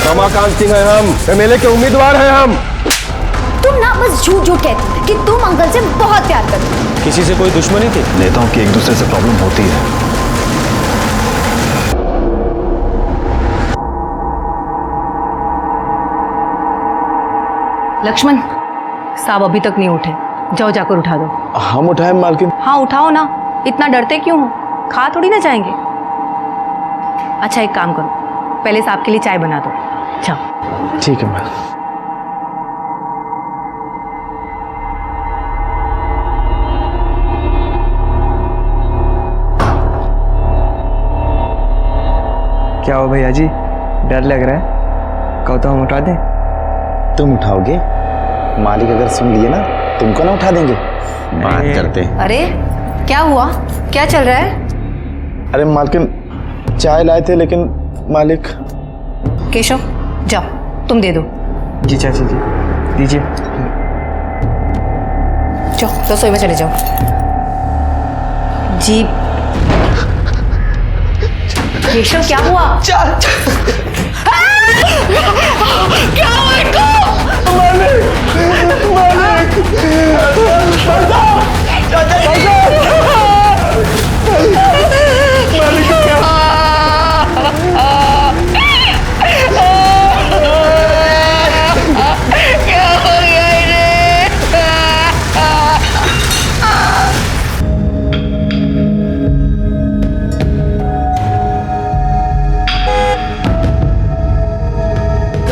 रमाकांत सिंह है हम, एमएलए के उम्मीदवार हैं हम। तुम ना बस झूठ झूठ कहती कि तुम अंकल से बहुत प्यार करती हो। किसी से कोई दुश्मनी थी? नेताओं की एक दूसरे से प्रॉब्लम होती है। लक्ष्मण, साहब अभी तक नहीं उठे, जाओ जाकर उठा दो। हम उठाए मालकिन। हाँ उठाओ ना, इतना डरते क्यों हो? खा थोड़ी ना जाएंगे। अच्छा एक काम करो, पहले साहब के लिए चाय बना दो, जाओ। ठीक है मैम। क्या हो भैया जी, डर लग रहा है? कहो तो हम उठा दें? तुम उठाओगे? मालिक अगर सुन लिए ना तुमको ना उठा देंगे। बात करते हैं। अरे क्या हुआ, क्या चल रहा है? अरे मालकिन चाय लाए थे लेकिन मालिक। केशव जाओ, तुम दे दो। जी चाची जी दीजिए। जाओ रसोई में चले जाओ। जी केशव क्या हुआ? क्या हुआ इनको?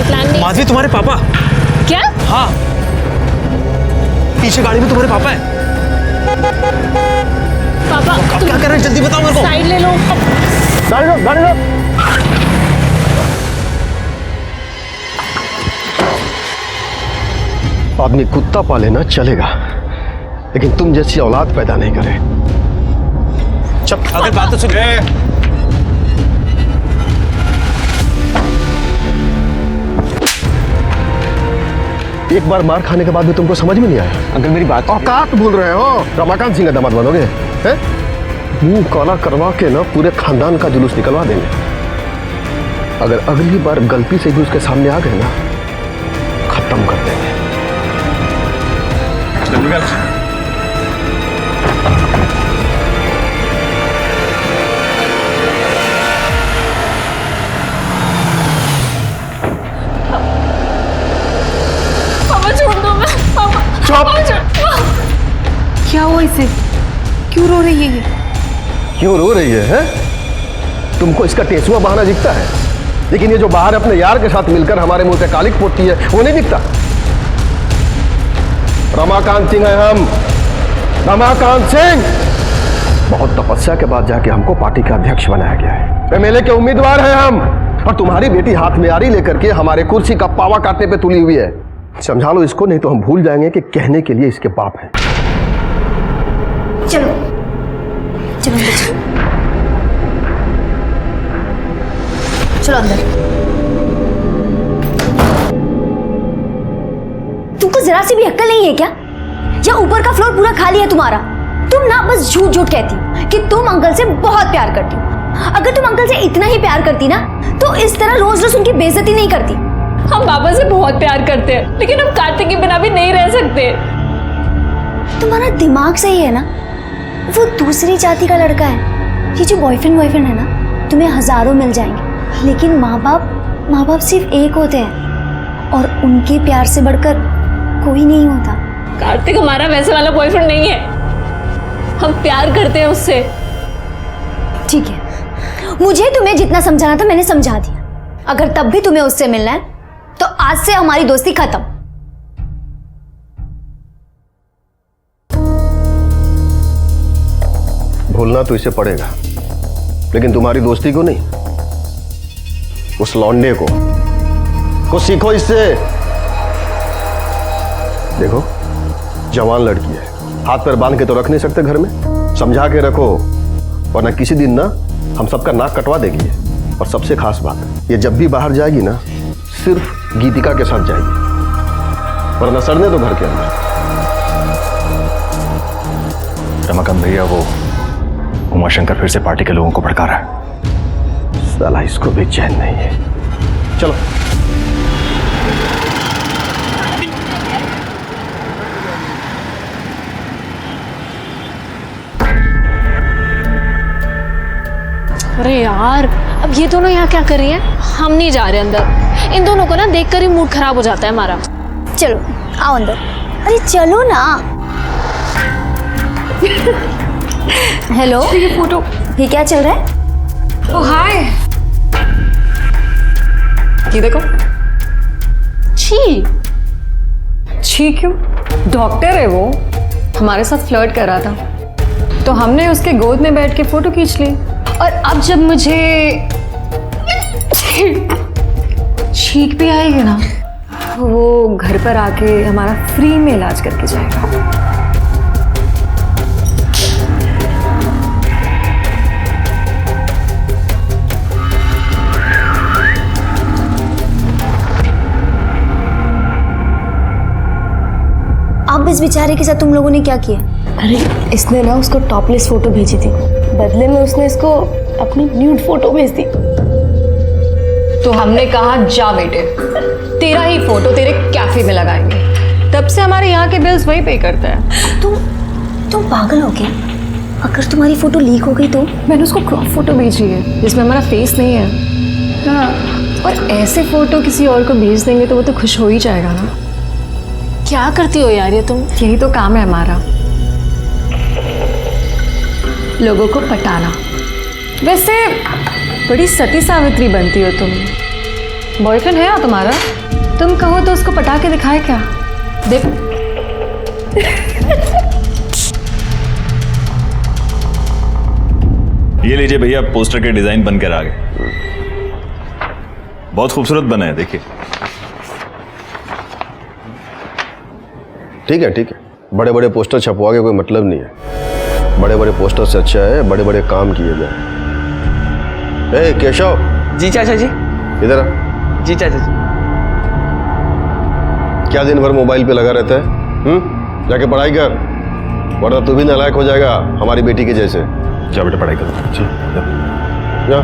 मालिक माधवी तुम्हारे पापा? क्या? हाँ, पीछे गाड़ी में तुम्हारे पापा है। पापा अब क्या कर रहे हैं, जल्दी बताओ मेरे को। साइड ले लो। गाड़ी लो। आदमी कुत्ता पाले ना चलेगा, लेकिन तुम जैसी औलाद पैदा नहीं करे। चुप, अगर बात तो सुन। एक बार मार खाने के बाद भी तुमको समझ में नहीं आया? अंकल मेरी बात। औकात भूल रहे हो? रमाकांत सिंह का दामाद बनोगे? हैं? मुंह काला करवा के ना पूरे खानदान का जुलूस निकलवा देंगे। अगर अगली बार गलती से भी उसके सामने आ गए ना, खत्म कर देंगे। पापा छोड़ दो मैं। पापा क्या हुआ इसे, क्यों रो रही है ये? क्यों रो रही है? तुमको इसका टेसुआ बहाना दिखता है, लेकिन ये जो बाहर अपने यार के साथ मिलकर हमारे मुंह पे कालिक पोतती है वो नहीं दिखता। रमाकांत सिंह है हम, रमाकांत सिंह। बहुत तपस्या के बाद जाके हमको पार्टी का अध्यक्ष बनाया गया है। एमएलए के उम्मीदवार हैं हम, और तुम्हारी बेटी हाथ में आरी लेकर के हमारे कुर्सी का पावा काटने पे तुली हुई है। समझा लो इसको, नहीं तो हम भूल जाएंगे कि कहने के लिए इसके बाप हैं। चलो चलो अंदर चलो अंदर। तुमको जरा सी भी अक्ल नहीं है क्या? या ऊपर का फ्लोर पूरा खाली है तुम्हारा? तुम ना बस झूठ झूठ कहती हो कि तुम अंकल से बहुत प्यार करती हो। अगर तुम अंकल से इतना ही प्यार करती ना तो इस तरह रोज रोज उनकी बेइज्जती नहीं करती। हम पापा से बहुत प्यार करते हैं, लेकिन हम कार्तिक के बिना भी नहीं रह सकते। तुम्हारा दिमाग सही है ना? वो दूसरी जाति का लड़का है। ये जो बॉयफ्रेंड है ना, तुम्हें हजारों मिल जाएंगे, लेकिन माँ बाप सिर्फ एक होते हैं, और उनके प्यार से बढ़कर कोई नहीं होता। कार्तिक हमारा वैसे वाला बॉयफ्रेंड नहीं है, हम प्यार करते हैं उससे। ठीक है, मुझे तुम्हें जितना समझाना था मैंने समझा दिया। अगर तब भी तुम्हें उससे मिलना है तो आज से हमारी दोस्ती खत्म। भूलना तो इसे पड़ेगा, लेकिन तुम्हारी दोस्ती को नहीं, उस लौंडे को। कुछ सीखो इससे। देखो, जवान लड़की है, हाथ पैर बांध के तो रख नहीं सकते घर में, समझा के रखो, वरना किसी दिन ना हम सबका नाक कटवा देगी। और सबसे खास बात, ये जब भी बाहर जाएगी ना सिर्फ गीतिका के साथ जाएगी, वरना सड़ने दो घर के अंदर। रमाकांत भैया, वो उमाशंकर फिर से पार्टी के लोगों को भड़का रहा है। साला इसको भी चैन नहीं है। चलो। अरे यार, अब ये दोनों यहाँ क्या कर रही हैं? हम नहीं जा रहे अंदर। इन दोनों को ना देखकर ही मूड खराब हो जाता है हमारा। चलो आओ अंदर। अरे चलो ना। हेलो, ये फोटो। ये क्या चल रहा है? ओ हाय, ये देखो। छी, छी क्यों? डॉक्टर है वो, हमारे साथ फ्लर्ट कर रहा था तो हमने उसके गोद में बैठ के फोटो खींच ली। और अब जब मुझे छींक भी आएगी ना, वो घर पर आके हमारा फ्री में इलाज करके जाएगा। अब इस बेचारे के साथ तुम लोगों ने क्या किया? अरे इसने ना उसको टॉपलेस फोटो भेजी थी, बदले में उसने इसको अपनी न्यूड फोटो भेज दी। तो हमने कहा जा बेटे, तेरा ही फोटो तेरे कैफे में लगाएंगे। तब से हमारे यहाँ के बिल्स वही पे करता है। तुम पागल हो क्या? अगर तुम्हारी फोटो लीक हो गई तो? मैंने उसको क्रॉप फोटो भेजी है जिसमें हमारा फेस नहीं है। हाँ, और ऐसे फोटो किसी और को भेज देंगे तो वो तो खुश हो ही जाएगा ना। क्या करती हो यार ये तुम? यही तो काम है हमारा, लोगों को पटाना। वैसे बड़ी सती सावित्री बनती हो तुम। बॉयफ्रेंड है ना तुम्हारा? तुम कहो तो उसको पटा के दिखाए क्या? देखो। ये लीजिए भैया, पोस्टर के डिजाइन बनकर आ गए। बहुत खूबसूरत बना है, देखिए। ठीक है ठीक है, बड़े बड़े पोस्टर छपवा के कोई मतलब नहीं है। बड़े बड़े पोस्टर से अच्छा है बड़े बड़े काम किए जाए। ए केशव। जी चाचा जी। इधर आ। जी चाचा जी। क्या दिन भर मोबाइल पे लगा रहता है? जाके पढ़ाई कर, वरना तू भी नालायक हो जाएगा हमारी बेटी के जैसे। जा बेटा पढ़ाई करो। जा।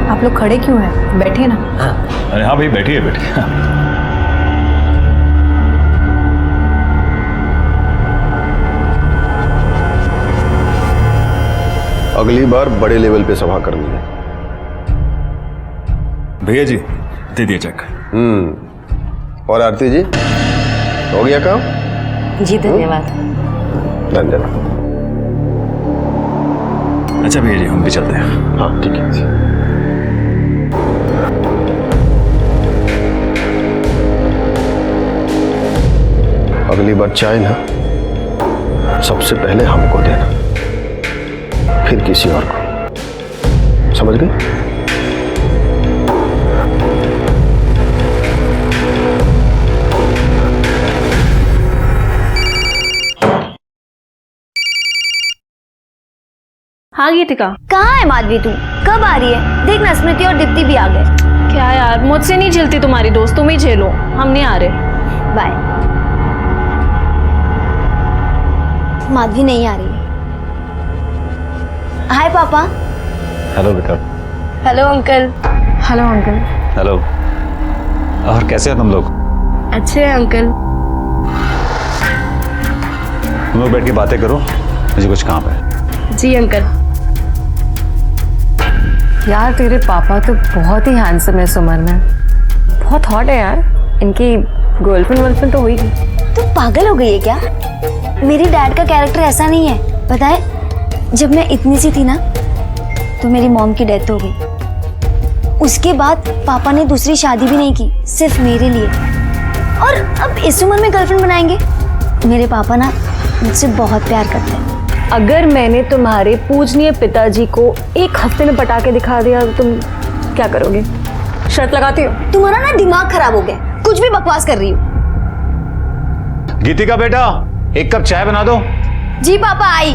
आप लोग खड़े क्यों हैं? बैठिए ना। अरे हाँ भाई, बैठिए बैठिए। अगली बार बड़े लेवल पे सभा करनी है। भैया जी दे दिए चेक। और आरती जी, हो गया काम? जी धन्यवाद। धन्यवाद। अच्छा भैया जी, हम भी चलते हैं। हाँ ठीक है। अगली बार चाय ना सबसे पहले हमको देना, फिर किसी और को। समझ गए? हाँ गीतिका। कहाँ है माधवी तू? कब आ रही है? देखना स्मृति और दीप्ति भी आ गए। क्या यार, मुझसे नहीं झेलती तुम्हारी दोस्त, तुम ही झेलो, हम नहीं आ रहे। बाय। माधवी नहीं आ रही है। हाय पापा। हेलो बेटा। Hello uncle. Hello uncle. Hello. और कैसे हो तुम लोग? अच्छे हैं अंकल। तुम लोग बैठ के बातें करो, मुझे कुछ काम है। जी अंकल। यार तेरे पापा तो बहुत ही हैंडसम है इस उम्र में, बहुत हॉट है यार। इनकी गर्लफ्रेंड तो होगी। तू पागल हो गई है क्या? मेरी डैड का कैरेक्टर ऐसा नहीं है। पता है, जब मैं इतनी सी थी ना तो मेरी मॉम की डेथ हो गई। उसके बाद पापा ने दूसरी शादी भी नहीं की, सिर्फ मेरे लिए। और अब इस उम्र में गर्लफ्रेंड बनाएंगे? मेरे पापा ना मुझसे बहुत प्यार करते हैं। अगर मैंने तुम्हारे पूजनीय पिताजी को एक हफ्ते में पटा के दिखा दिया तो तुम क्या करोगे? शर्त लगाती हो? तुम्हारा ना दिमाग खराब हो गया, कुछ भी बकवास कर रही हो। गीतिका बेटा, एक कप चाय बना दो। जी पापा, आई।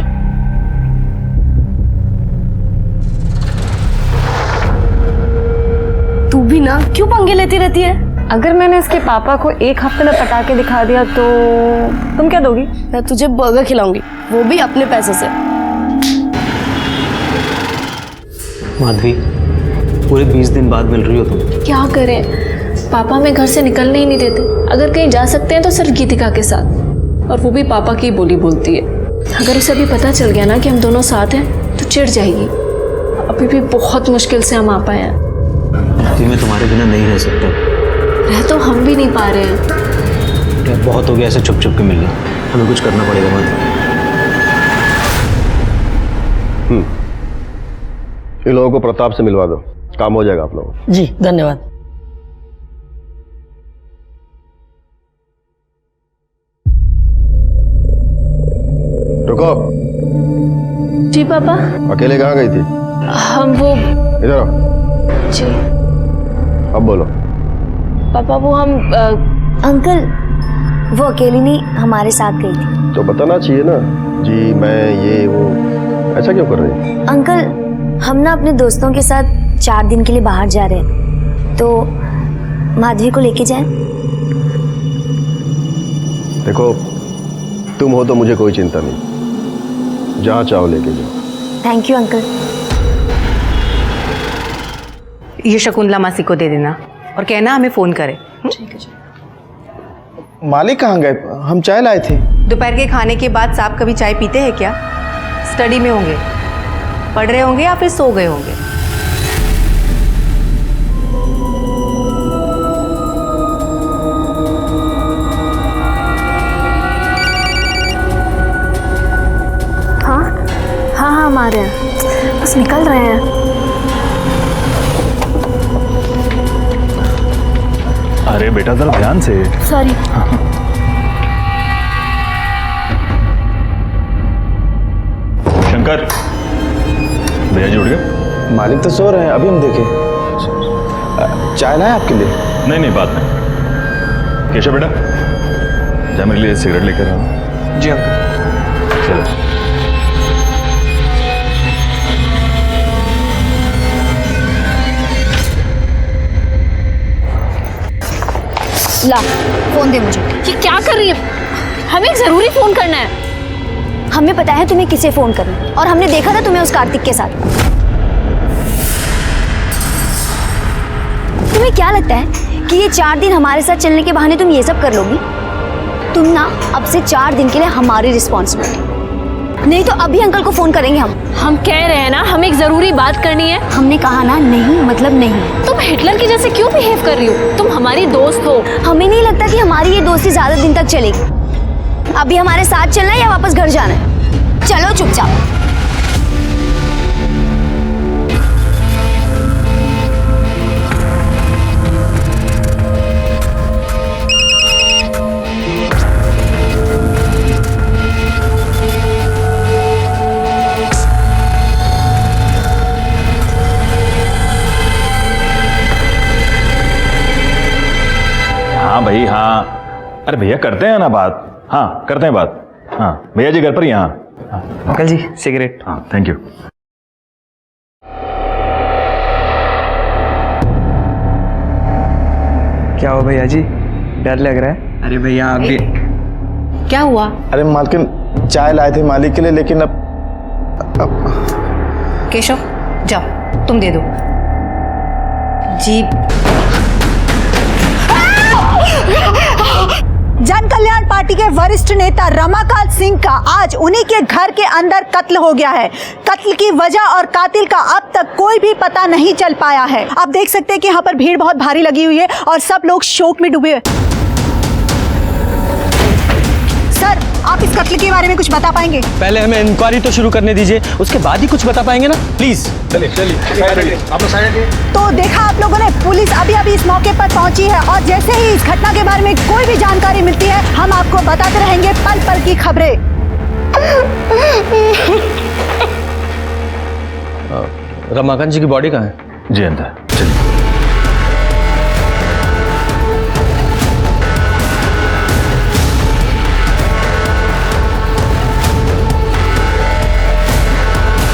तू भी ना क्यों पंगे लेती रहती है? अगर मैंने इसके पापा को एक हफ्ते में पटा के दिखा दिया तो तुम क्या दोगी? मैं तुझे बर्गर खिलाऊंगी, वो भी अपने पैसे से। माधवी, पूरे 20 दिन बाद मिल रही हो तुम। क्या करें, पापा हमें घर से निकलने ही नहीं देते। अगर कहीं जा सकते हैं तो सिर्फ गीतिका के साथ, और वो भी पापा की बोली बोलती है। अगर उसे अभी पता चल गया ना कि हम दोनों साथ हैं तो चिढ़ जाएगी। अभी भी बहुत मुश्किल से हम आ पाए हैं। माधवी, मैं तुम्हारे बिना नहीं रह सकता। रह तो हम भी नहीं पा रहे हैं। यार बहुत हो गया ऐसे छुप छुप के मिलना, हमें कुछ करना पड़ेगा माधवी। इन लोगों को प्रताप से मिलवा दो, काम हो जाएगा आप लोगों। जी धन्यवाद। रुको। जी पापा। अकेले कहाँ गई थी? हम वो इधर आओ। जी अब बोलो। पापा वो हम अंकल, वो अकेली नहीं हमारे साथ गई थी। तो बताना चाहिए ना, जी मैं ये वो, ऐसा क्यों कर रही है? अंकल, हम ना अपने दोस्तों के साथ 4 दिन के लिए बाहर जा रहे हैं, तो माधवी को लेके जाएं? देखो, तुम हो तो मुझे कोई चिंता नहीं, जहाँ चाहो लेके जाओ। Thank you uncle. ये शकुंतला मासी को दे देना और कहना हमें फोन करे। मालिक कहाँ गए? हम चाय लाए थे। दोपहर के खाने के बाद साहब कभी चाय पीते हैं क्या? स्टडी में होंगे, पढ़ रहे होंगे या फिर सो गए होंगे। हाँ हाँ हाँ, हम आ रहे हैं, बस निकल रहे हैं। अरे बेटा जरा ध्यान से। सॉरी। शंकर, भैया जी उठ गए? मालिक तो सो रहे हैं, अभी हम देखे। चाय लाए आपके लिए? नहीं नहीं, बात नहीं। केशव बेटा, जा मेरे लिए सिगरेट लेकर आओ। जी अंकल। चलो। ला, फोन दे मुझे। ये क्या कर रही है? हमें जरूरी फोन करना है। हमें पता है तुम्हें किसे फोन करना है, और हमने देखा था तुम्हें उस कार्तिक के साथ। तुम्हें क्या लगता है कि ये 4 दिन हमारे साथ चलने के बहाने तुम ये सब कर लोगी? तुम ना अब से 4 दिन के लिए हमारी रिस्पॉन्सिबिलिटी, नहीं तो अभी अंकल को फोन करेंगे हम। हम कह रहे हैं ना, हमें एक जरूरी बात करनी है। हमने कहा ना, नहीं मतलब नहीं। तुम हिटलर की जैसे क्यों बिहेव कर रही हो? तुम हमारी दोस्त हो। हमें नहीं लगता कि हमारी ये दोस्ती ज्यादा दिन तक चलेगी। अभी हमारे साथ चलना है या वापस घर जाना है? चलो चुपचाप। हाँ भाई हाँ, अरे भैया करते हैं ना बात। हाँ करते हैं बात। हाँ भैया जी घर पर ही हैं। हाँ अंकल जी सिगरेट। हाँ थैंक यू। क्या हो भैया जी, डर लग रहा है? अरे भैया आप भी। क्या हुआ? अरे मालकिन, चाय लाए थे मालिक के लिए, लेकिन अब केशव जाओ, तुम दे दो। जी जन कल्याण पार्टी के वरिष्ठ नेता रमाकांत सिंह का आज उन्हीं के घर के अंदर कत्ल हो गया है। कत्ल की वजह और कातिल का अब तक कोई भी पता नहीं चल पाया है। आप देख सकते हैं कि यहाँ पर भीड़ बहुत भारी लगी हुई है और सब लोग शोक में डूबे हुए। सर, आप इस कत्ल के बारे में कुछ बता पाएंगे? पहले हमें इंक्वायरी तो शुरू करने दीजिए, उसके बाद ही कुछ बता पाएंगे ना, प्लीज। चलिए आप लोग साइड। तो देखा आप लोगों ने, पुलिस अभी अभी इस मौके पर पहुंची है और जैसे ही इस घटना के बारे में कोई भी जानकारी मिलती है हम आपको बताते रहेंगे पल पल की खबरें। रमाकांत जी की बॉडी कहाँ है? जी अंदर चलिए।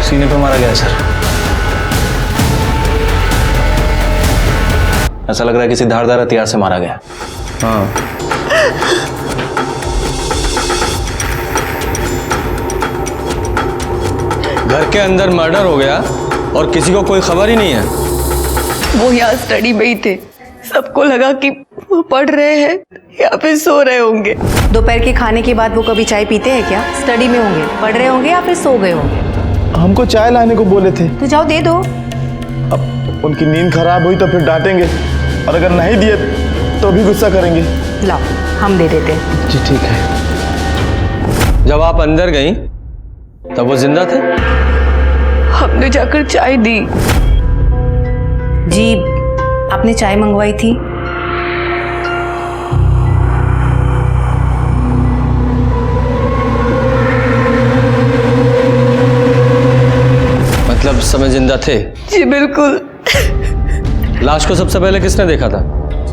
सीने पे मारा गया सर। ऐसा लग रहा है किसी धारदार हथियार से मारा गया। हाँ घर के अंदर मर्डर हो गया और किसी को कोई खबर ही नहीं है। वो यहाँ स्टडी में ही थे, सबको लगा कि वो पढ़ रहे हैं या फिर सो रहे होंगे। दोपहर के खाने के बाद वो कभी चाय पीते हैं क्या? स्टडी में होंगे, पढ़ रहे होंगे या फिर सो गए होंगे। हमको चाय लाने को बोले थे। तो जाओ दे दो। अब उनकी नींद खराब हुई तो फिर डांटेंगे, और अगर नहीं दिए तो भी गुस्सा करेंगे। लाओ हम दे देते हैं। जी ठीक है। जब आप अंदर गई तब वो जिंदा थे? हमने जाकर चाय दी। जी आपने चाय मंगवाई थी। मतलब समय जिंदा थे? जी बिल्कुल। लाश को सबसे पहले किसने देखा था?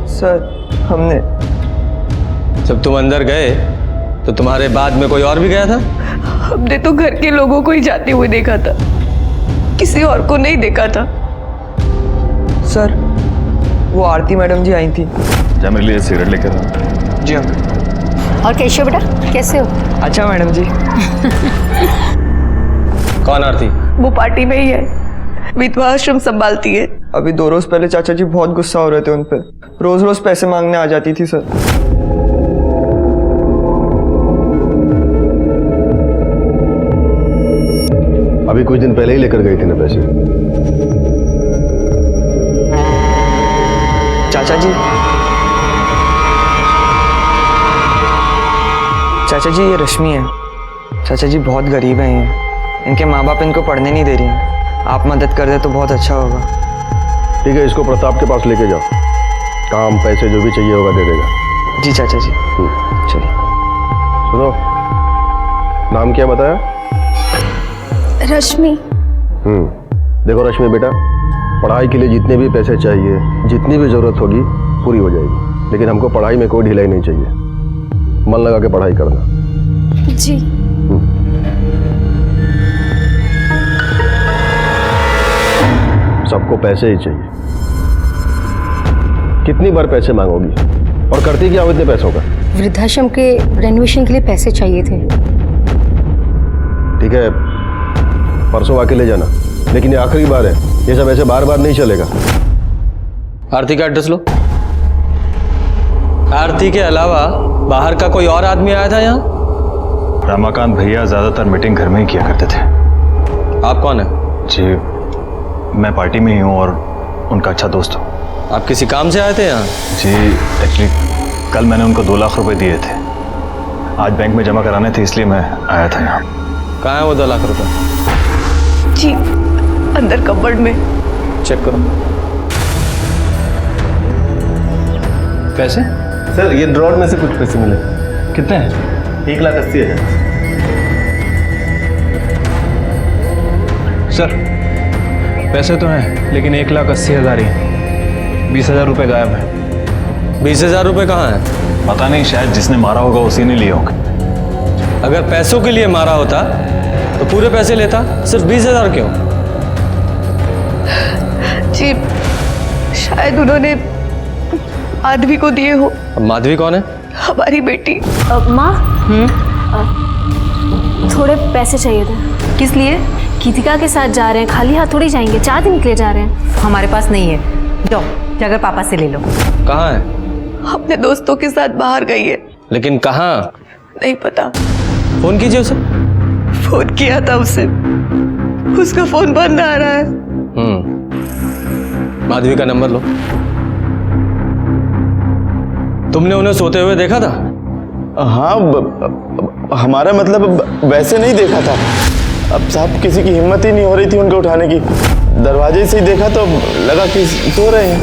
सर हमने। जब तुम अंदर गए तो तुम्हारे बाद में कोई और भी गया था? हमने तो घर के लोगों को ही जाते हुए देखा था, किसी और को नहीं देखा था। सर वो आरती मैडम जी आई थी। जा मेरे लिए सिगरेट लेकर आ। जी अंकल। और केशव बेटा कैसे हो? अच्छा मैडम जी। कौन आरती? वो पार्टी में ही है, विधवा आश्रम संभालती है। अभी 2 रोज पहले चाचा जी बहुत गुस्सा हो रहे थे उन पे, रोज रोज पैसे मांगने आ जाती थी सर। अभी कुछ दिन पहले ही लेकर गई थी ना पैसे। चाचा जी, चाचा जी ये रश्मि है। चाचा जी बहुत गरीब हैं ये, इनके माँ बाप इनको पढ़ने नहीं दे रही हैं। आप मदद कर दे तो बहुत अच्छा होगा। ठीक है, इसको प्रताप के पास लेके जाओ, काम पैसे जो भी चाहिए होगा दे देगा। जी चाचा जी। चलिए। सुनो, नाम क्या बताया? रश्मि। देखो रश्मि बेटा, पढ़ाई के लिए जितने भी पैसे चाहिए, जितनी भी जरूरत होगी पूरी हो जाएगी, लेकिन हमको पढ़ाई में कोई ढिलाई नहीं चाहिए। मन लगा के पढ़ाई करना। जी। सबको पैसे ही चाहिए। कितनी बार पैसे मांगोगी और करती क्या हो इतने पैसों का? वृद्धाश्रम के रेनोवेशन के लिए पैसे चाहिए थे। ठीक है, परसों आके ले जाना, लेकिन ये आखिरी बार है, ये सब ऐसे बार बार नहीं चलेगा। आरती का एड्रेस लो। आरती के अलावा बाहर का कोई और आदमी आया था यहाँ? रमाकांत भैया ज्यादातर मीटिंग घर में ही किया करते थे। आप कौन है? जी मैं पार्टी में ही हूँ और उनका अच्छा दोस्त हूँ। आप किसी काम से आए थे यहाँ? जी एक्चुअली कल मैंने उनको 2 लाख रुपए दिए थे, आज बैंक में जमा कराने थे, इसलिए मैं आया था यहाँ। कहाँ है वो 2 लाख रुपए? जी अंदर कपबोर्ड में। चेक करो। पैसे? सर ये ड्रॉर में से कुछ पैसे मिले। कितने हैं? 1,80,000। सर पैसे तो हैं, लेकिन 1,80,000 ही। 20,000 रुपये गायब है। 20,000 रुपये कहाँ है? पता नहीं, शायद जिसने मारा होगा उसी ने लिए होंगे। अगर पैसों के लिए मारा होता तो पूरे पैसे लेता, सिर्फ 20,000 क्यों? जी शायद उन्होंने माधवी को दिए हो। अब माधवी कौन है? हमारी बेटी। माँ थोड़े पैसे चाहिए थे। किस लिए? गीतिका के साथ जा रहे हैं, खाली हाथ थोड़ी जाएंगे, 4 दिन के लिए जा रहे हैं। हमारे पास नहीं है, जाओ जाकर पापा से ले लो। कहाँ है? अपने दोस्तों के साथ बाहर गई है। लेकिन कहाँ? नहीं पता। फोन कीजिए उसे। फोन किया था उसे, उसका फोन बंद आ रहा है। माधवी का नंबर लो। तुमने उन्हें सोते हुए देखा था? हाँ हमारा मतलब वैसे नहीं देखा था। अब साहब किसी की हिम्मत ही नहीं हो रही थी उनको उठाने की। दरवाजे से ही देखा तो लगा कि सो रहे हैं।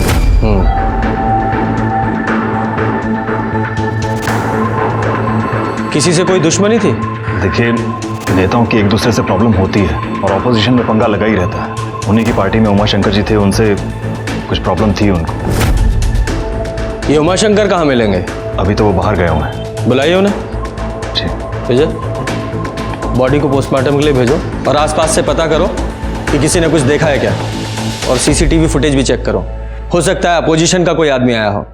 किसी से कोई दुश्मनी थी? देखिए, नेताओं की एक दूसरे से प्रॉब्लम होती है और ऑपोजिशन में पंगा लगा ही रहता है। उन्हीं की पार्टी में उमाशंकर जी थे, उनसे कुछ प्रॉब्लम थी उनको। ये उमाशंकर कहाँ मिलेंगे? अभी तो वो बाहर गए हुए हैं। बुलाइए उन्हें। जी भेजो। बॉडी को पोस्टमार्टम के लिए भेजो और आसपास से पता करो कि किसी ने कुछ देखा है क्या, और सीसीटीवी फुटेज भी चेक करो। हो सकता है अपोजिशन का कोई आदमी आया हो।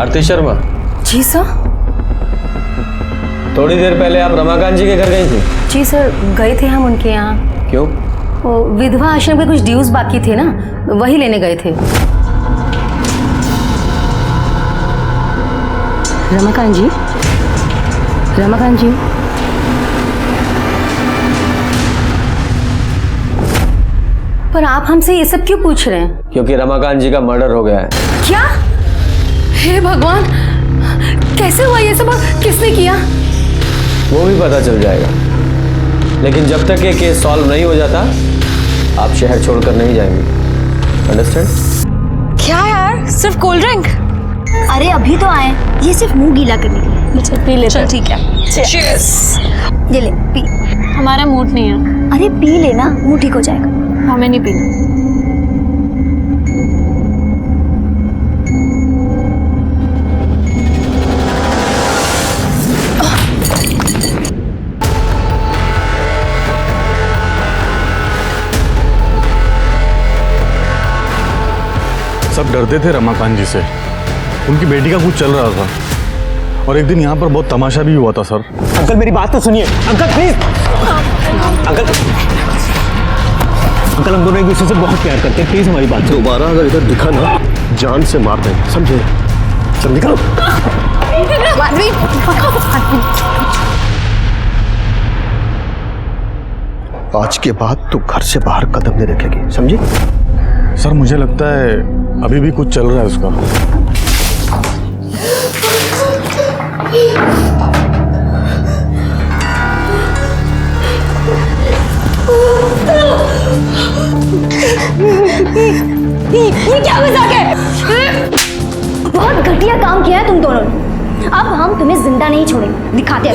आरती शर्मा। जी सर। थोड़ी देर पहले आप रमाकांत जी के घर गई थी? जी सर, गए थे हम उनके यहाँ। क्यों? वो विधवा आश्रम के कुछ ड्यूज बाकी थे ना, वही लेने गए थे। रमाकांत जी, रमाकांत जी, पर आप हमसे ये सब क्यों पूछ रहे हैं? क्योंकि रमाकांत जी का मर्डर हो गया है। क्या? हे भगवान, कैसे हुआ ये सब और किसने किया? वो भी पता चल जाएगा, लेकिन जब तक ये केस सॉल्व नहीं हो जाता आप शहर छोड़कर नहीं जाएंगे। अंडरस्टैंड? क्या यार, सिर्फ कोल्ड ड्रिंक? अरे अभी तो आए, ये सिर्फ मुंह गीला करने के लिए। चल पी ले। चल ठीक है। Cheers। ये ले पी। हमारा मूड नहीं है। अरे पी लेना, मुंह ठीक हो जाएगा। हमें नहीं पीना। सब डरते थे रमाकांत जी से। उनकी बेटी का कुछ चल रहा था और एक दिन यहाँ पर बहुत तमाशा भी हुआ था सर। अंकल मेरी बात तो सुनिए। Uncle please. अंकल अंकल हम दोनों एक दूसरे से बहुत प्यार करते हैं, प्लीज हमारी बात सुनो। दोबारा अगर इधर दिखा ना, जान से मार देंगे, समझे? चल निकलो। आज के बाद तू घर से बाहर कदम नहीं रखेगी, समझी? सर मुझे लगता है अभी भी कुछ चल रहा है उसका। ये क्या मजाक है? बहुत घटिया काम किया है तुम दोनों ने। अब हम तुम्हें जिंदा नहीं छोड़ेंगे, दिखाते हैं।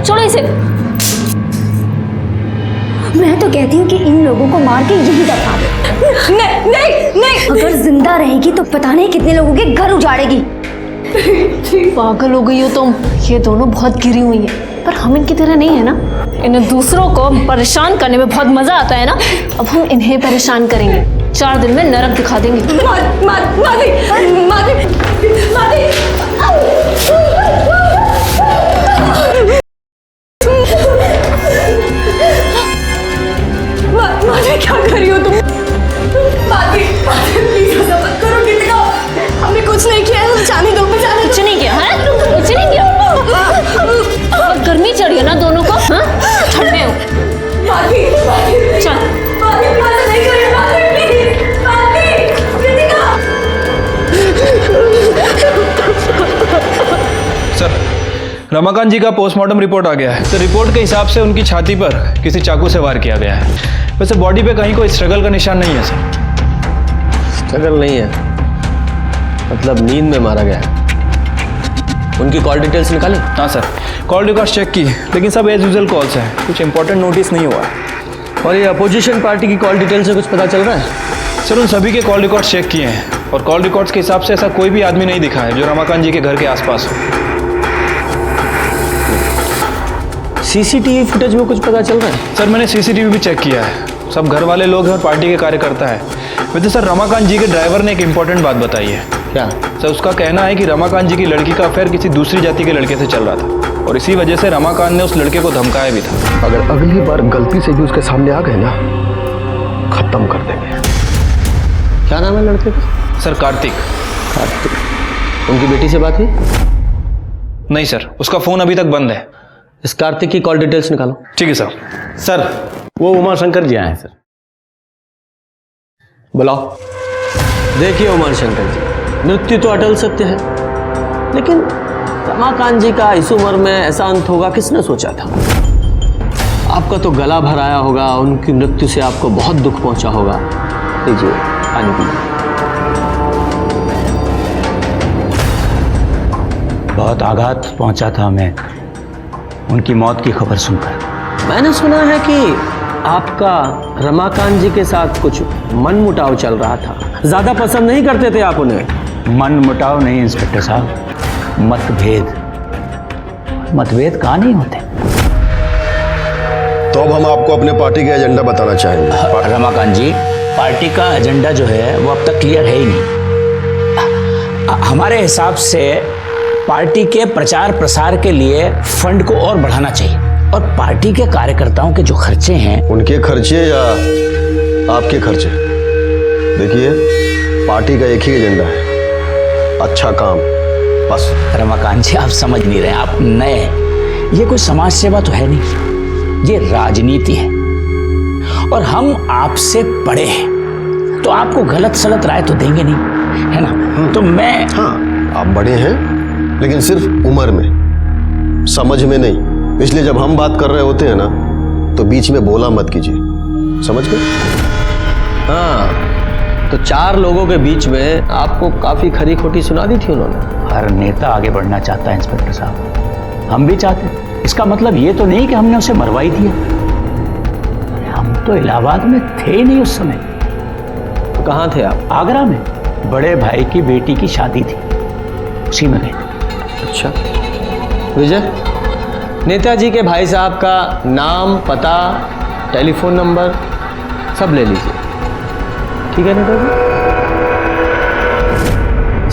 छोड़ो इसे। मैं तो कहती हूँ कि इन लोगों को मार के यही दफा दो। नहीं। अगर जिंदा रहेगी तो पता नहीं कितने लोगों के घर उजाड़ेगी। पागल हो गई हो तुम। ये दोनों बहुत गिरी हुई हैं, पर हम इनकी तरह नहीं है ना। इन्हें दूसरों को परेशान करने में बहुत मजा आता है ना। अब हम इन्हें परेशान करेंगे, 4 दिन में नरक दिखा देंगे। क्या कर रही हो तुम? प्लीज ऐसा मत करो। हमने कुछ नहीं किया है, जाने दो। कुछ नहीं किया है? कुछ नहीं किया। बहुत गर्मी चढ़ी है ना दोनों को। हाँ, ठंडे हो। चल। सर, रमाकांत जी का पोस्टमार्टम रिपोर्ट आ गया है। तो रिपोर्ट के हिसाब से उनकी छाती पर किसी चाकू से वार किया गया है। वैसे बॉडी पे कहीं कोई स्ट्रगल का निशान नहीं है सर। स्ट्रगल नहीं है, मतलब नींद में मारा गया है। उनकी कॉल डिटेल्स निकाली? हाँ सर, कॉल रिकॉर्ड्स चेक की, लेकिन सब एज यूजुअल कॉल्स हैं, कुछ इंपॉर्टेंट नोटिस नहीं हुआ है। और ये अपोजिशन पार्टी की कॉल डिटेल से कुछ पता चल रहा है? सर उन सभी के कॉल रिकॉर्ड्स चेक किए हैं और कॉल रिकॉर्ड्स के हिसाब से ऐसा कोई भी आदमी नहीं दिखा है जो रमाकांत जी के घर के आसपास हो। सीसीटीवी फुटेज में कुछ पता चल रहा है? सर मैंने सीसीटीवी भी चेक किया है, सब घर वाले लोग हैं और पार्टी के कार्यकर्ता है। वैसे सर रमाकांत जी के ड्राइवर ने एक इंपॉर्टेंट बात बताई है। क्या? सर उसका कहना है कि रमाकांत जी की लड़की का अफेयर किसी दूसरी जाति के लड़के से चल रहा था और इसी वजह से रमाकांत ने उस लड़के को धमकाया भी था। अगर अगली बार गलती से भी उसके सामने आ गए ना, खत्म कर देंगे। क्या नाम है लड़के का? सर कार्तिक। कार्तिक। उनकी बेटी से बात हुई? नहीं सर, उसका फोन अभी तक बंद है। इस कार्तिक की कॉल डिटेल्स निकालो। ठीक है सर। सर वो उमाशंकर जी आए हैं सर। बुलाओ। देखिए उमाशंकर जी, मृत्यु तो अटल सत्य है, लेकिन रमाकांत जी का इस उम्र में ऐसा अंत होगा किसने सोचा था? आपका तो गला भराया होगा, उनकी मृत्यु से आपको बहुत दुख पहुंचा होगा। लीजिए पानी पीजिए। बहुत आघात पहुंचा था हमें उनकी मौत की खबर सुनकर। मैंने सुना है कि आपका रमाकांत जी के साथ कुछ मनमुटाव चल रहा था, ज्यादा पसंद नहीं करते थे आप उन्हें। मनमुटाव नहीं इंस्पेक्टर साहब, मतभेद। मतभेद कहाँ नहीं होते। तो अब हम आपको अपने पार्टी का एजेंडा बताना चाहेंगे। रमाकांत जी पार्टी का एजेंडा जो है वो अब तक क्लियर है ही नहीं। हमारे हिसाब से पार्टी के प्रचार प्रसार के लिए फंड को और बढ़ाना चाहिए, और पार्टी के कार्यकर्ताओं के जो खर्चे हैं, उनके खर्चे या आपके खर्चे, देखिए पार्टी का एक ही एजेंडा है, अच्छा काम, बस। रमाकांत जी, आप समझ नहीं रहे, आप नए हैं। ये कोई समाज सेवा तो है नहीं, ये राजनीति है, और हम आपसे बड़े हैं, तो आपको गलत सलत राय तो देंगे नहीं, है ना? तो मैं, हाँ, आप बड़े हैं लेकिन सिर्फ उम्र में, समझ में नहीं। इसलिए जब हम बात कर रहे होते हैं ना, तो बीच में बोला मत कीजिए, समझ गए? हाँ, तो 4 लोगों के बीच में आपको काफी खरी खोटी सुना दी थी उन्होंने। हर नेता आगे बढ़ना चाहता है इंस्पेक्टर साहब, हम भी चाहते हैं। इसका मतलब ये तो नहीं कि हमने उसे मरवाई दिया, हम तो इलाहाबाद में थे ही नहीं उस समय। तो कहाँ थे आप? आगरा में, बड़े भाई की बेटी की शादी थी, उसी में गए। अच्छा विजय, नेताजी के भाई साहब का नाम, पता, टेलीफोन नंबर सब ले लीजिए, ठीक है नेताजी?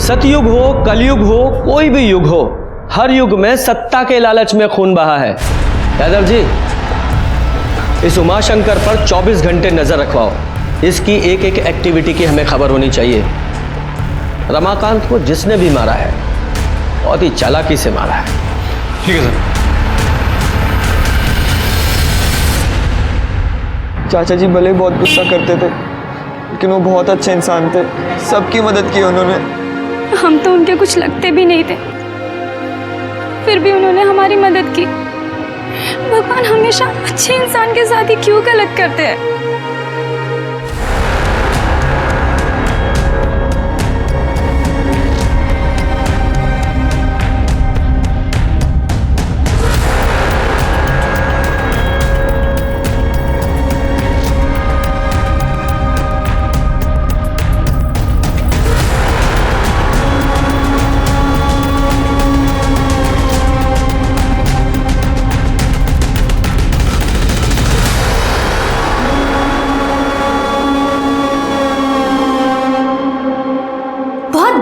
सतयुग हो, कलयुग हो, कोई भी युग हो, हर युग में सत्ता के लालच में खून बहा है। यादव जी, इस उमाशंकर पर 24 घंटे नजर रखवाओ, इसकी एक एक एक्टिविटी की हमें खबर होनी चाहिए। रमाकांत को जिसने भी मारा है, बहुत ही चालाकी से मारा है। ठीक है सर। चाचा जी भले बहुत गुस्सा करते थे, लेकिन वो बहुत अच्छे इंसान थे, सबकी मदद की उन्होंने। हम तो उनके कुछ लगते भी नहीं थे, फिर भी उन्होंने हमारी मदद की। भगवान हमेशा अच्छे इंसान के साथ ही क्यों गलत करते हैं?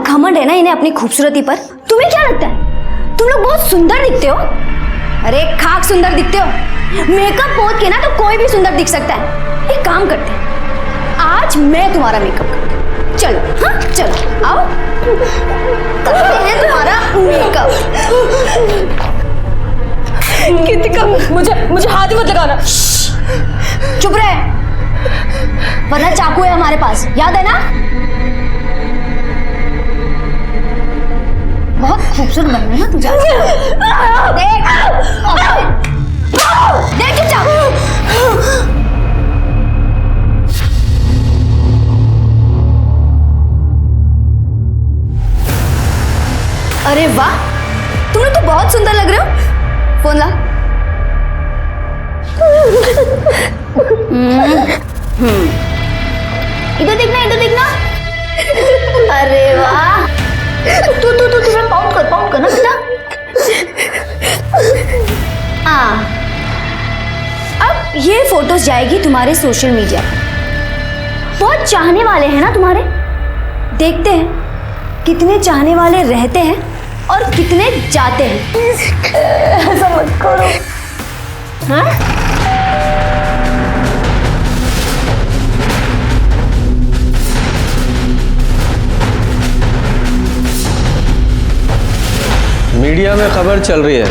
घमंड है ना इन्हें अपनी खूबसूरती पर। तुम्हें क्या लगता है तुम लोग बहुत सुंदर दिखते हो? अरे खाक सुंदर दिखते हो। मेकअप पोत के ना तो कोई भी सुंदर दिख सकता है। एक काम करते हैं, आज मैं तुम्हारा मेकअप करती हूँ। चलो, हाँ चलो आओ, करते हैं तुम्हारा मेकअप। कृतिका, मुझे हाथ ही मत लगाना। चुप रहे, वरना चाकू है हमारे पास, याद है ना? बहुत खूबसूरत बन रही है तुझे। देख देख चुपचाप। अरे वाह, तुम लोग तो बहुत सुंदर लग रहे हो। फोन ला। इधर देखना, इधर देखना। अरे वाह, तू पाउंड कर ना बेटा। हाँ, अब ये फोटोज जाएगी तुम्हारे सोशल मीडिया पर। बहुत चाहने वाले हैं ना तुम्हारे। देखते हैं कितने चाहने वाले रहते हैं और कितने जाते हैं। ऐसा मत करो। हाँ? मीडिया में खबर चल रही है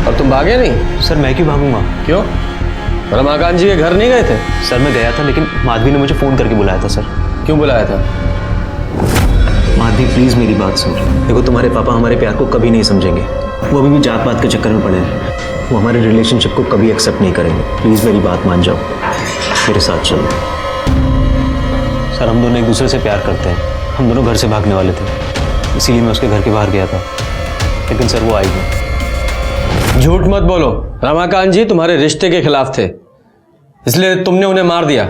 और तुम भागे नहीं? सर मैं क्यों भागूंगा? क्यों? रमाकांत जी के घर नहीं गए थे? सर मैं गया था, लेकिन माधवी ने मुझे फ़ोन करके बुलाया था। सर क्यों बुलाया था? माधवी प्लीज़ मेरी बात समझो। देखो, तुम्हारे पापा हमारे प्यार को कभी नहीं समझेंगे। वो अभी भी जात पात के चक्कर में पड़े हैं। वो हमारे रिलेशनशिप को कभी एक्सेप्ट नहीं करेंगे। प्लीज़ मेरी बात मान जाओ, मेरे साथ चलो। सर हम दोनों एक दूसरे से प्यार करते हैं। हम दोनों घर से भागने वाले थे, इसीलिए मैं उसके घर के बाहर गया था, लेकिन सर वो आई नहीं। झूठ मत बोलो। रमाकांत जी तुम्हारे रिश्ते के खिलाफ थे, इसलिए तुमने उन्हें मार दिया।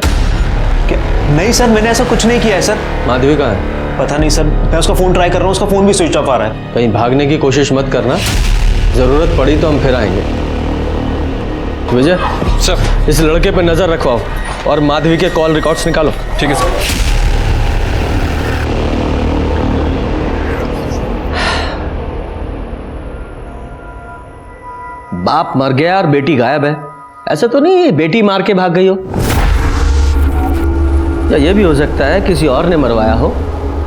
क्या? नहीं सर, मैंने ऐसा कुछ नहीं किया है सर। माधवी कहाँ है? पता नहीं सर, मैं उसका फ़ोन ट्राई कर रहा हूँ, उसका फ़ोन भी स्विच ऑफ आ रहा है। कहीं भागने की कोशिश मत करना, ज़रूरत पड़ी तो हम फिर आएंगे। विजय सर, इस लड़के पे नजर रखवाओ और माधवी के कॉल रिकॉर्ड्स निकालो। ठीक है सर। बाप मर गया और बेटी गायब है, ऐसा तो नहीं बेटी मार के भाग गई हो? या ये भी हो सकता है किसी और ने मरवाया हो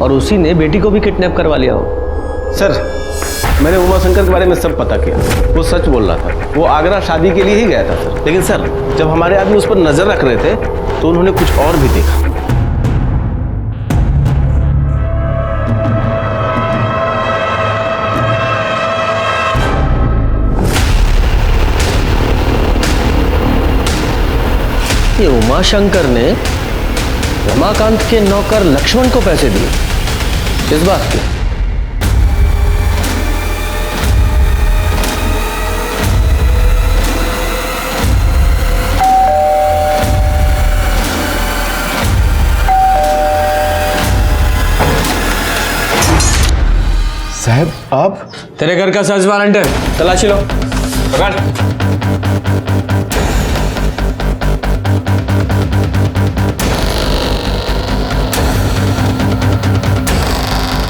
और उसी ने बेटी को भी किडनैप करवा लिया हो। सर, मैंने उमा शंकर के बारे में सब पता किया, वो सच बोल रहा था। वो आगरा शादी के लिए ही गया था सर। लेकिन सर, जब हमारे आदमी उस पर नजर रख रहे थे तो उन्होंने कुछ और भी देखा। ये उमा शंकर ने रमाकांत के नौकर लक्ष्मण को पैसे दिए, किस बात के? साहब आप? तेरे घर का सर्च वारंट है, तलाशी लो। पकड़।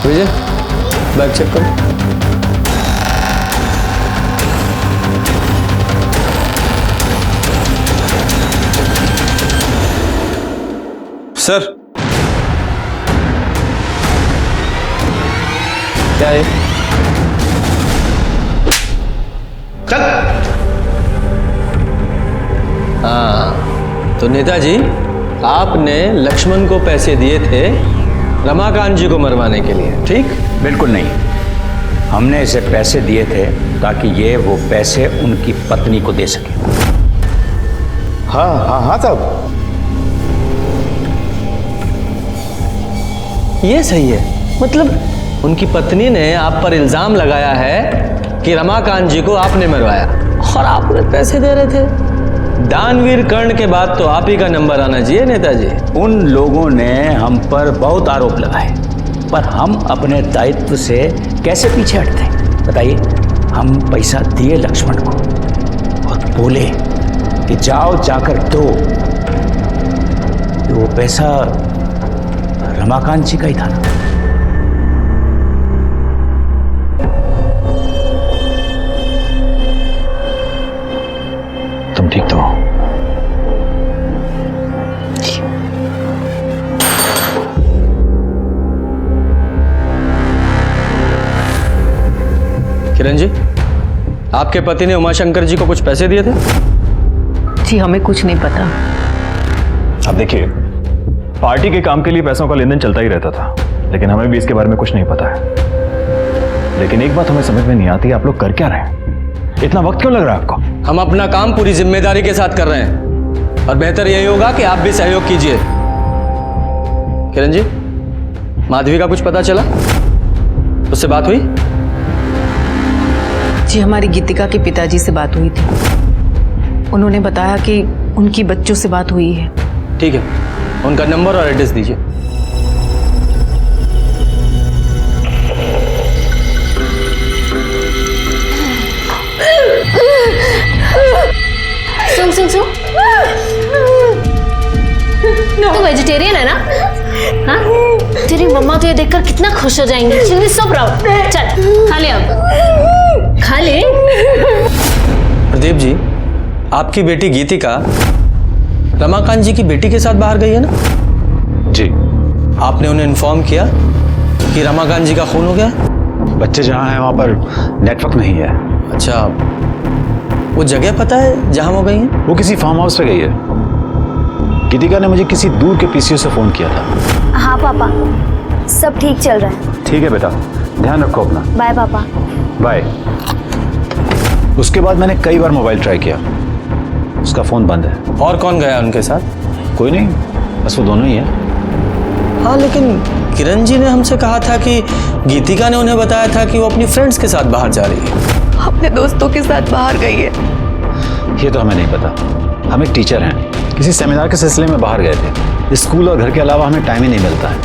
विजय, बैग चेक करो। सर, क्या है? चल। हाँ, तो नेताजी, आपने लक्ष्मण को पैसे दिए थे रमाकांत जी को मरवाने के लिए, ठीक? बिल्कुल नहीं, हमने इसे पैसे दिए थे ताकि ये वो पैसे उनकी पत्नी को दे सके। हाँ हाँ हाँ साहब, ये सही है। मतलब उनकी पत्नी ने आप पर इल्जाम लगाया है कि रमाकांत जी को आपने मरवाया और आप उन्हें पैसे दे रहे थे। दानवीर कर्ण के बाद तो आप ही का नंबर आना चाहिए नेताजी। उन लोगों ने हम पर बहुत आरोप लगाए, पर हम अपने दायित्व से कैसे पीछे हटते हैं बताइए। हम पैसा दिए लक्ष्मण को और बोले कि जाओ जाकर दो, तो वो पैसा रमाकांत जी का ही था ना। तुम ठीक तो हो? किरण जी, आपके पति ने उमाशंकर जी को कुछ पैसे दिए थे? जी हमें कुछ नहीं पता। अब देखिए, पार्टी के काम के लिए पैसों का लेन देन चलता ही रहता था, लेकिन हमें भी इसके बारे में कुछ नहीं पता है। लेकिन एक बात हमें समझ में नहीं आती, आप लोग कर क्या रहे हैं? इतना वक्त क्यों लग रहा है आपको? हम अपना काम पूरी जिम्मेदारी के साथ कर रहे हैं और बेहतर यही होगा कि आप भी सहयोग कीजिए। किरण जी, माधवी का कुछ पता चला? उससे बात हुई? जी, हमारी गीतिका के पिताजी से बात हुई थी। उन्होंने बताया कि उनकी बच्चों से बात हुई है। ठीक है, उनका नंबर और एड्रेस दीजिए। सुन सुन सुन, तू वेजिटेरियन है ना? हाँ, तेरी मम्मा तो ये देखकर कितना खुश हो जाएंगी। She is so proud. चल खा ले, अब खा ले। प्रदीप जी, आपकी बेटी गीतिका रमाकांत जी की बेटी के साथ बाहर गई है ना? जी। आपने उन्हें इन्फॉर्म किया कि रमाकांत जी का खून हो गया? बच्चे जहाँ हैं वहाँ पर नेटवर्क नहीं है। अच्छा, वो जगह पता है जहाँ वो गई हैं? वो किसी फार्म हाउस पे गई है। गीतिका ने मुझे किसी दूर के पीसीओ से फोन किया था। हाँ पापा, सब ठीक चल रहा है। ठीक है बेटा, ध्यान रखो अपना। बाय पापा। बाय। उसके बाद मैंने कई बार मोबाइल ट्राई किया, उसका फोन बंद है। और कौन गया उनके साथ? कोई नहीं, बस वो दोनों ही है। हाँ, लेकिन किरण जी ने हमसे कहा था कि गीतिका ने उन्हें बताया था कि वो अपनी फ्रेंड्स के साथ बाहर जा रही है। अपने दोस्तों के साथ बाहर गई है। ये तो हमें नहीं पता। हम एक टीचर हैं, किसी सेमिनार के सिलसिले में बाहर गए थे। स्कूल और घर के अलावा हमें टाइम ही नहीं मिलता है।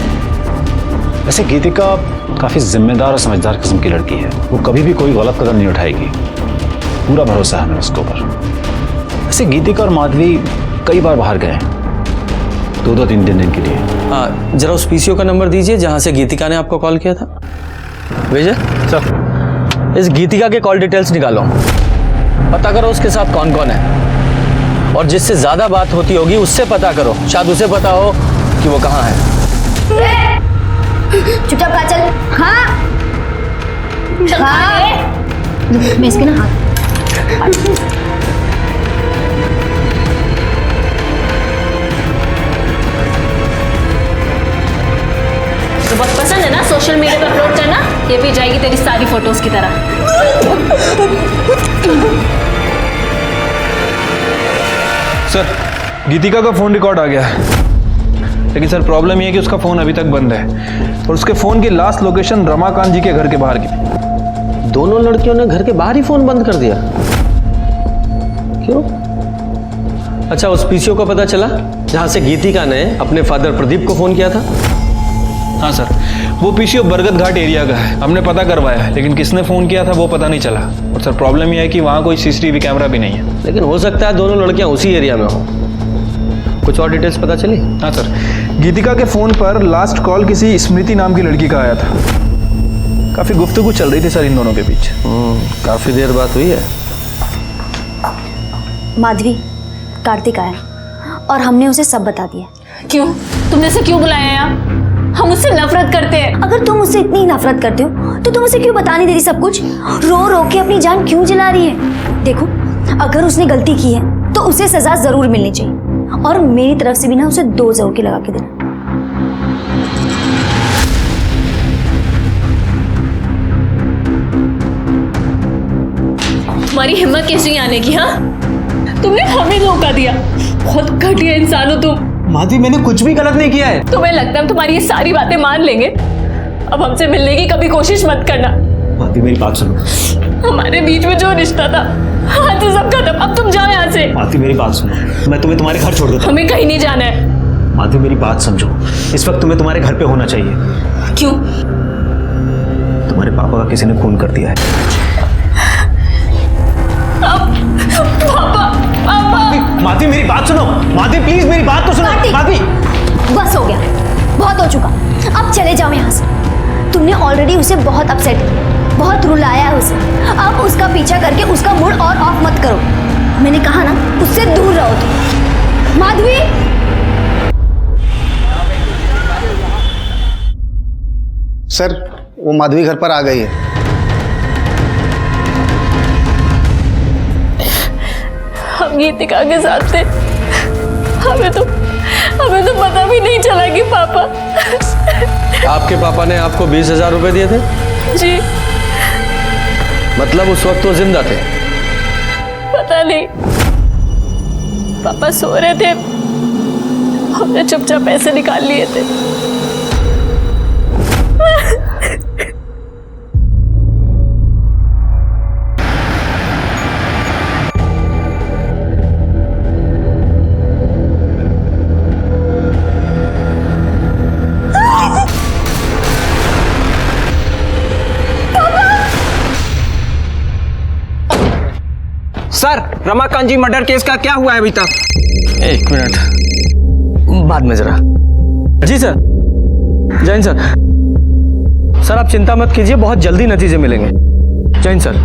वैसे गीतिका काफ़ी जिम्मेदार और समझदार किस्म की लड़की है। वो कभी भी कोई गलत कदम नहीं उठाएगी, पूरा भरोसा है हमें उसके ऊपर। वैसे गीतिका और माधवी कई बार बाहर गए, 2-3 दिन के लिए। जरा उस पीसीओ का नंबर दीजिए जहां से गीतिका ने आपको कॉल किया था। विजय सर, इस गीतिका के कॉल डिटेल्स निकालो, पता करो उसके साथ कौन कौन है, और जिससे ज्यादा बात होती होगी उससे पता करो, शायद उसे पता हो कि वो कहाँ है। चुपचाप कहा चल। हाँ मैं इसके ना हाथ तो बहुत पसंद है ना सोशल मीडिया पे अपलोड करना, ये भी जाएगी तेरी सारी फोटोज की तरह। सर, गीतिका का फोन रिकॉर्ड आ गया है, लेकिन सर प्रॉब्लम ये है कि उसका फोन अभी तक बंद है और उसके फोन की लास्ट लोकेशन रमाकांत जी के घर के बाहर की। दोनों लड़कियों ने घर के बाहर ही फोन बंद कर दिया, क्यों? अच्छा, उस पीसीओ का पता चला जहां से गीतिका ने अपने फादर प्रदीप को फोन किया था? हाँ सर, वो पीसीओ बरगद घाट एरिया का है, हमने पता करवाया है, लेकिन किसने फोन किया था वो पता नहीं चला। और सर प्रॉब्लम यह है कि वहाँ कोई सीसीटीवी कैमरा भी नहीं है। लेकिन हो सकता है दोनों लड़कियां उसी एरिया में हो। कुछ और डिटेल्स पता चली? हाँ सर, गीतिका के फोन पर लास्ट कॉल किसी स्मृति नाम की लड़की का आया था। काफी गुफ्तगू चल रही थी सर इन दोनों के बीच। काफी देर बात हुई है। माधवी, कार्तिक आया और हमने उसे सब बता दिया। क्यों? तुमने उसे क्यों बुलाया यहाँ? हम उससे नफरत करते हैं। अगर तुम उससे इतनी नफरत करते हो तो तुम उसे क्यों बता नहीं देती सब कुछ? रो रो के अपनी जान क्यों जला रही है? देखो, अगर उसने गलती की है तो उसे सजा जरूर मिलनी चाहिए, और मेरी तरफ से भी ना उसे 2 जरूर के लगा के देना। तुम्हारी हिम्मत कैसी आने की? हाँ, तुमने हमें धोखा दिया। बहुत घटिया इंसान हो तुम। माधवी, मैंने कुछ भी गलत नहीं किया है। तुम्हें लगता है हम तुम्हारी ये सारी बातें मान लेंगे? अब हमसे मिलने की कभी कोशिश मत करना। माधवी, मेरी बात सुनो। हमारे बीच में जो रिश्ता था आज से सब खत्म। अब तुम जाओ यहाँ से। माधवी, मेरी बात सुनो, मैं तुम्हें तुम्हारे घर छोड़ देता हूँ। हमें कहीं नहीं जाना है। माधवी, मेरी बात समझो, इस वक्त तुम्हें तुम्हारे घर पे होना चाहिए। क्यों? तुम्हारे पापा का किसी ने खून कर दिया है। माधवी, मेरी बात सुनो। माधवी, प्लीज मेरी बात तो सुनो। माधवी, बस हो गया, बहुत हो चुका, अब चले जाओ यहाँ से। तुमने ऑलरेडी उसे बहुत अपसेट किया, बहुत रुलाया है उसे। अब उसका पीछा करके उसका मूड और ऑफ मत करो। मैंने कहा ना, उससे दूर रहो तुम। माधवी, सर वो माधवी घर पर आ गई है। हम गीतिका के साथ थे, हमें तो पता भी नहीं चला कि पापा। आपके पापा ने आपको 20,000 रुपए दिए थे? जी। मतलब उस वक्त वो जिंदा थे? पता नहीं, पापा सो रहे थे, हमने चुपचाप पैसे निकाल लिए थे। सर, रमाकांत जी मर्डर केस का क्या हुआ है अभी तक? 1 मिनट, बाद में जरा। जी सर, जैन सर। सर आप चिंता मत कीजिए, बहुत जल्दी नतीजे मिलेंगे। जैन सर।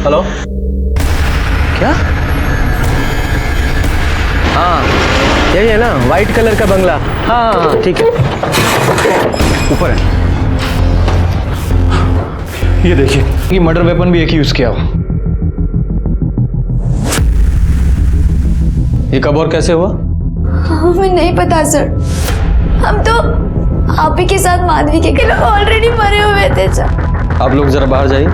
हेलो, क्या? हाँ, यही है ना, वाइट कलर का बंगला। हाँ, ठीक है, ऊपर है। ये देखिए, ये मर्डर वेपन भी एक ही यूज किया हो। ये कब और कैसे हुआ? हमें नहीं पता सर, हम तो आप ही के साथ माधवी के खिलाफ ऑलरेडी मरे हुए थे सर। आप लोग जरा बाहर जाइए,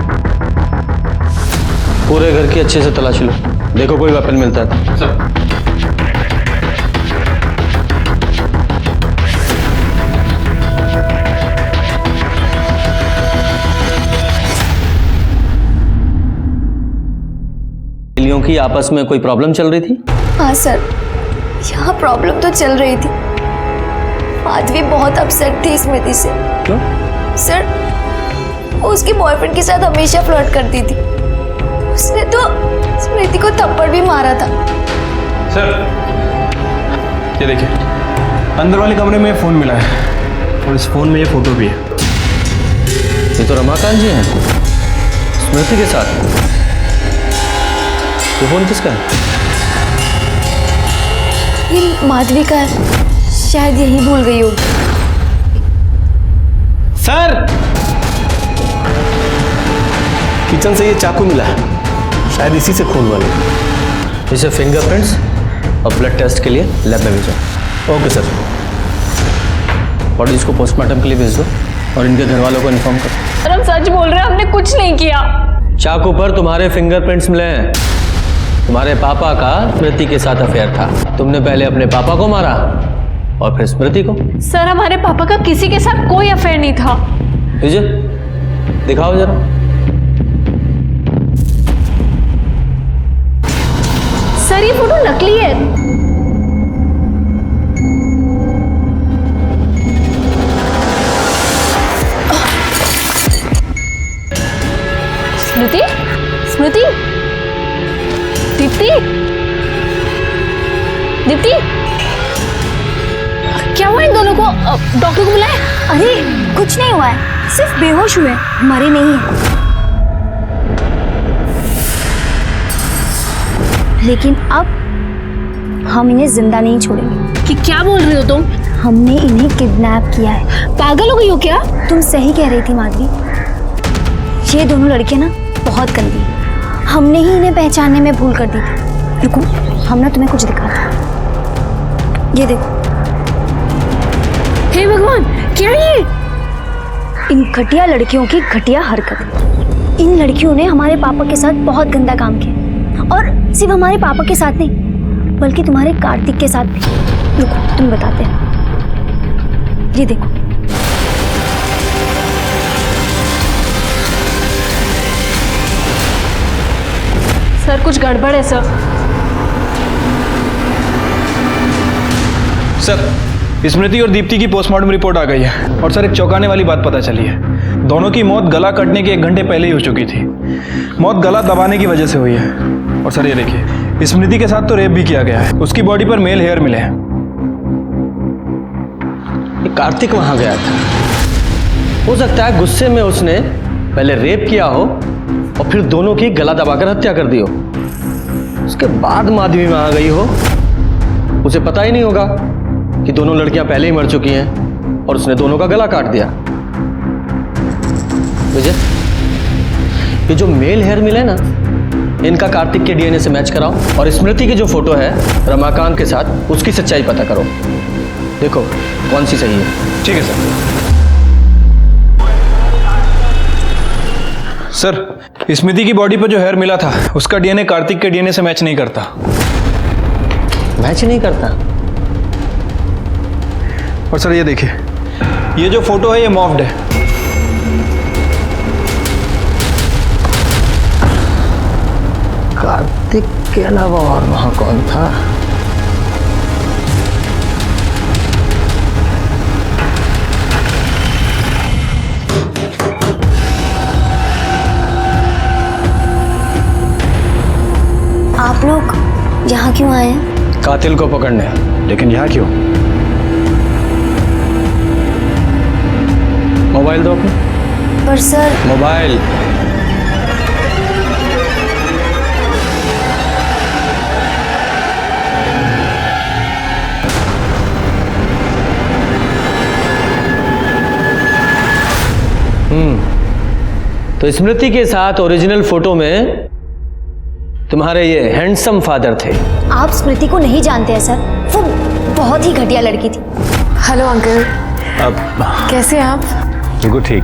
पूरे घर की अच्छे से तलाशी लो, देखो कोई वेपन मिलता है। सर। की आपस में कोई प्रॉब्लम चल रही थी? हाँ सर, यहाँ प्रॉब्लम तो चल रही थी। माधवी बहुत अपसेट थी स्मृति से। क्यों? सर, वो उसके बॉयफ्रेंड के साथ हमेशा फ्लर्ट करती थी। उसने तो स्मृति को थप्पड़ भी मारा था। सर ये देखिए, अंदर वाले कमरे में फोन मिला है और इस फोन में ये फोटो भी है। ये तो रमाकांत जी हैं स्मृति के साथ। ये फोन किसका है? ये माधवी का है, शायद यही भूल गई होगी। सर, किचन से ये चाकू मिला है, शायद इसी से खून वाले। इसे फिंगरप्रिंट्स और ब्लड टेस्ट के लिए लैब में भेजो। Okay sir. बॉडी इसको पोस्टमार्टम के लिए भेज दो और इनके घर वालों को इन्फॉर्म करो। सर हम सच बोल रहे हैं, हमने कुछ नहीं किया। चाकू पर तुम्हारे फिंगरप्रिंट्स मिले हैं। तुम्हारे पापा का स्मृति के साथ अफेयर था। तुमने पहले अपने पापा को मारा और फिर स्मृति को। सर हमारे पापा का किसी के साथ कोई अफेयर नहीं था। विजय दिखाओ जरा। सर ये फोटो नकली है। स्मृति, स्मृति, दीप्ति, दीप्ति, क्या हुआ इन दोनों को? डॉक्टर को बुलाए? अरे कुछ नहीं हुआ है, सिर्फ बेहोश हुए, मरे नहीं है। लेकिन अब हम इन्हें जिंदा नहीं छोड़ेंगे। कि क्या बोल रही हो तुम? हमने इन्हें किडनैप किया है। पागल हो गई हो क्या? तुम सही कह रही थी माधवी, ये दोनों लड़कियां ना बहुत गंदी हैं। हमने ही इन्हें पहचानने में भूल कर दी थी। रुको, हम ना तुम्हें कुछ दिखाते हैं। ये देखो। हे भगवान, क्या ये? इन घटिया लड़कियों की घटिया हरकत। इन लड़कियों ने हमारे पापा के साथ बहुत गंदा काम किया, और सिर्फ हमारे पापा के साथ नहीं बल्कि तुम्हारे कार्तिक के साथ भी। रुको तुम बताते हैं। ये देखो। सर कुछ गड़बड़ है सर। सर स्मृति और दीप्ति की पोस्टमार्टम रिपोर्ट आ गई है और सर एक चौंकाने वाली बात पता चली है। दोनों की मौत गला कटने के 1 घंटे पहले ही हो चुकी थी। मौत गला दबाने की वजह से हुई है। और सर ये देखिए, स्मृति के साथ तो रेप भी किया गया है। उसकी बॉडी पर मेल हेयर मिले हैं। कार्तिक वहां गया था, हो सकता है गुस्से में उसने पहले रेप किया हो और फिर दोनों की गला दबाकर हत्या कर दी हो। उसके बाद माधवी वहां गई हो, उसे पता ही नहीं होगा कि दोनों लड़कियां पहले ही मर चुकी हैं और उसने दोनों का गला काट दिया। विजय, ये जो मेल हेयर मिले ना, इनका कार्तिक के डीएनए से मैच कराओ और स्मृति की जो फोटो है रमाकांत के साथ, उसकी सच्चाई पता करो। देखो कौन सी सही है। ठीक है सर। सर स्मृति की बॉडी पर जो हेयर मिला था उसका डीएनए कार्तिक के डीएनए से मैच नहीं करता। मैच नहीं करता? और सर ये देखिए, ये जो फोटो है ये मॉफ्ड है। कार्तिक के अलावा और वहां कौन था? आप लोग यहाँ क्यों आए हैं? कातिल को पकड़ने। लेकिन यहाँ क्यों? मोबाइल दो अपना। पर सर। मोबाइल। तो स्मृति के साथ ओरिजिनल फोटो में तुम्हारे ये हैंडसम फादर थे। आप स्मृति को नहीं जानते हैं सर, वो बहुत ही घटिया लड़की थी। हेलो अंकल, कैसे हैं आप? बिल्कुल ठीक।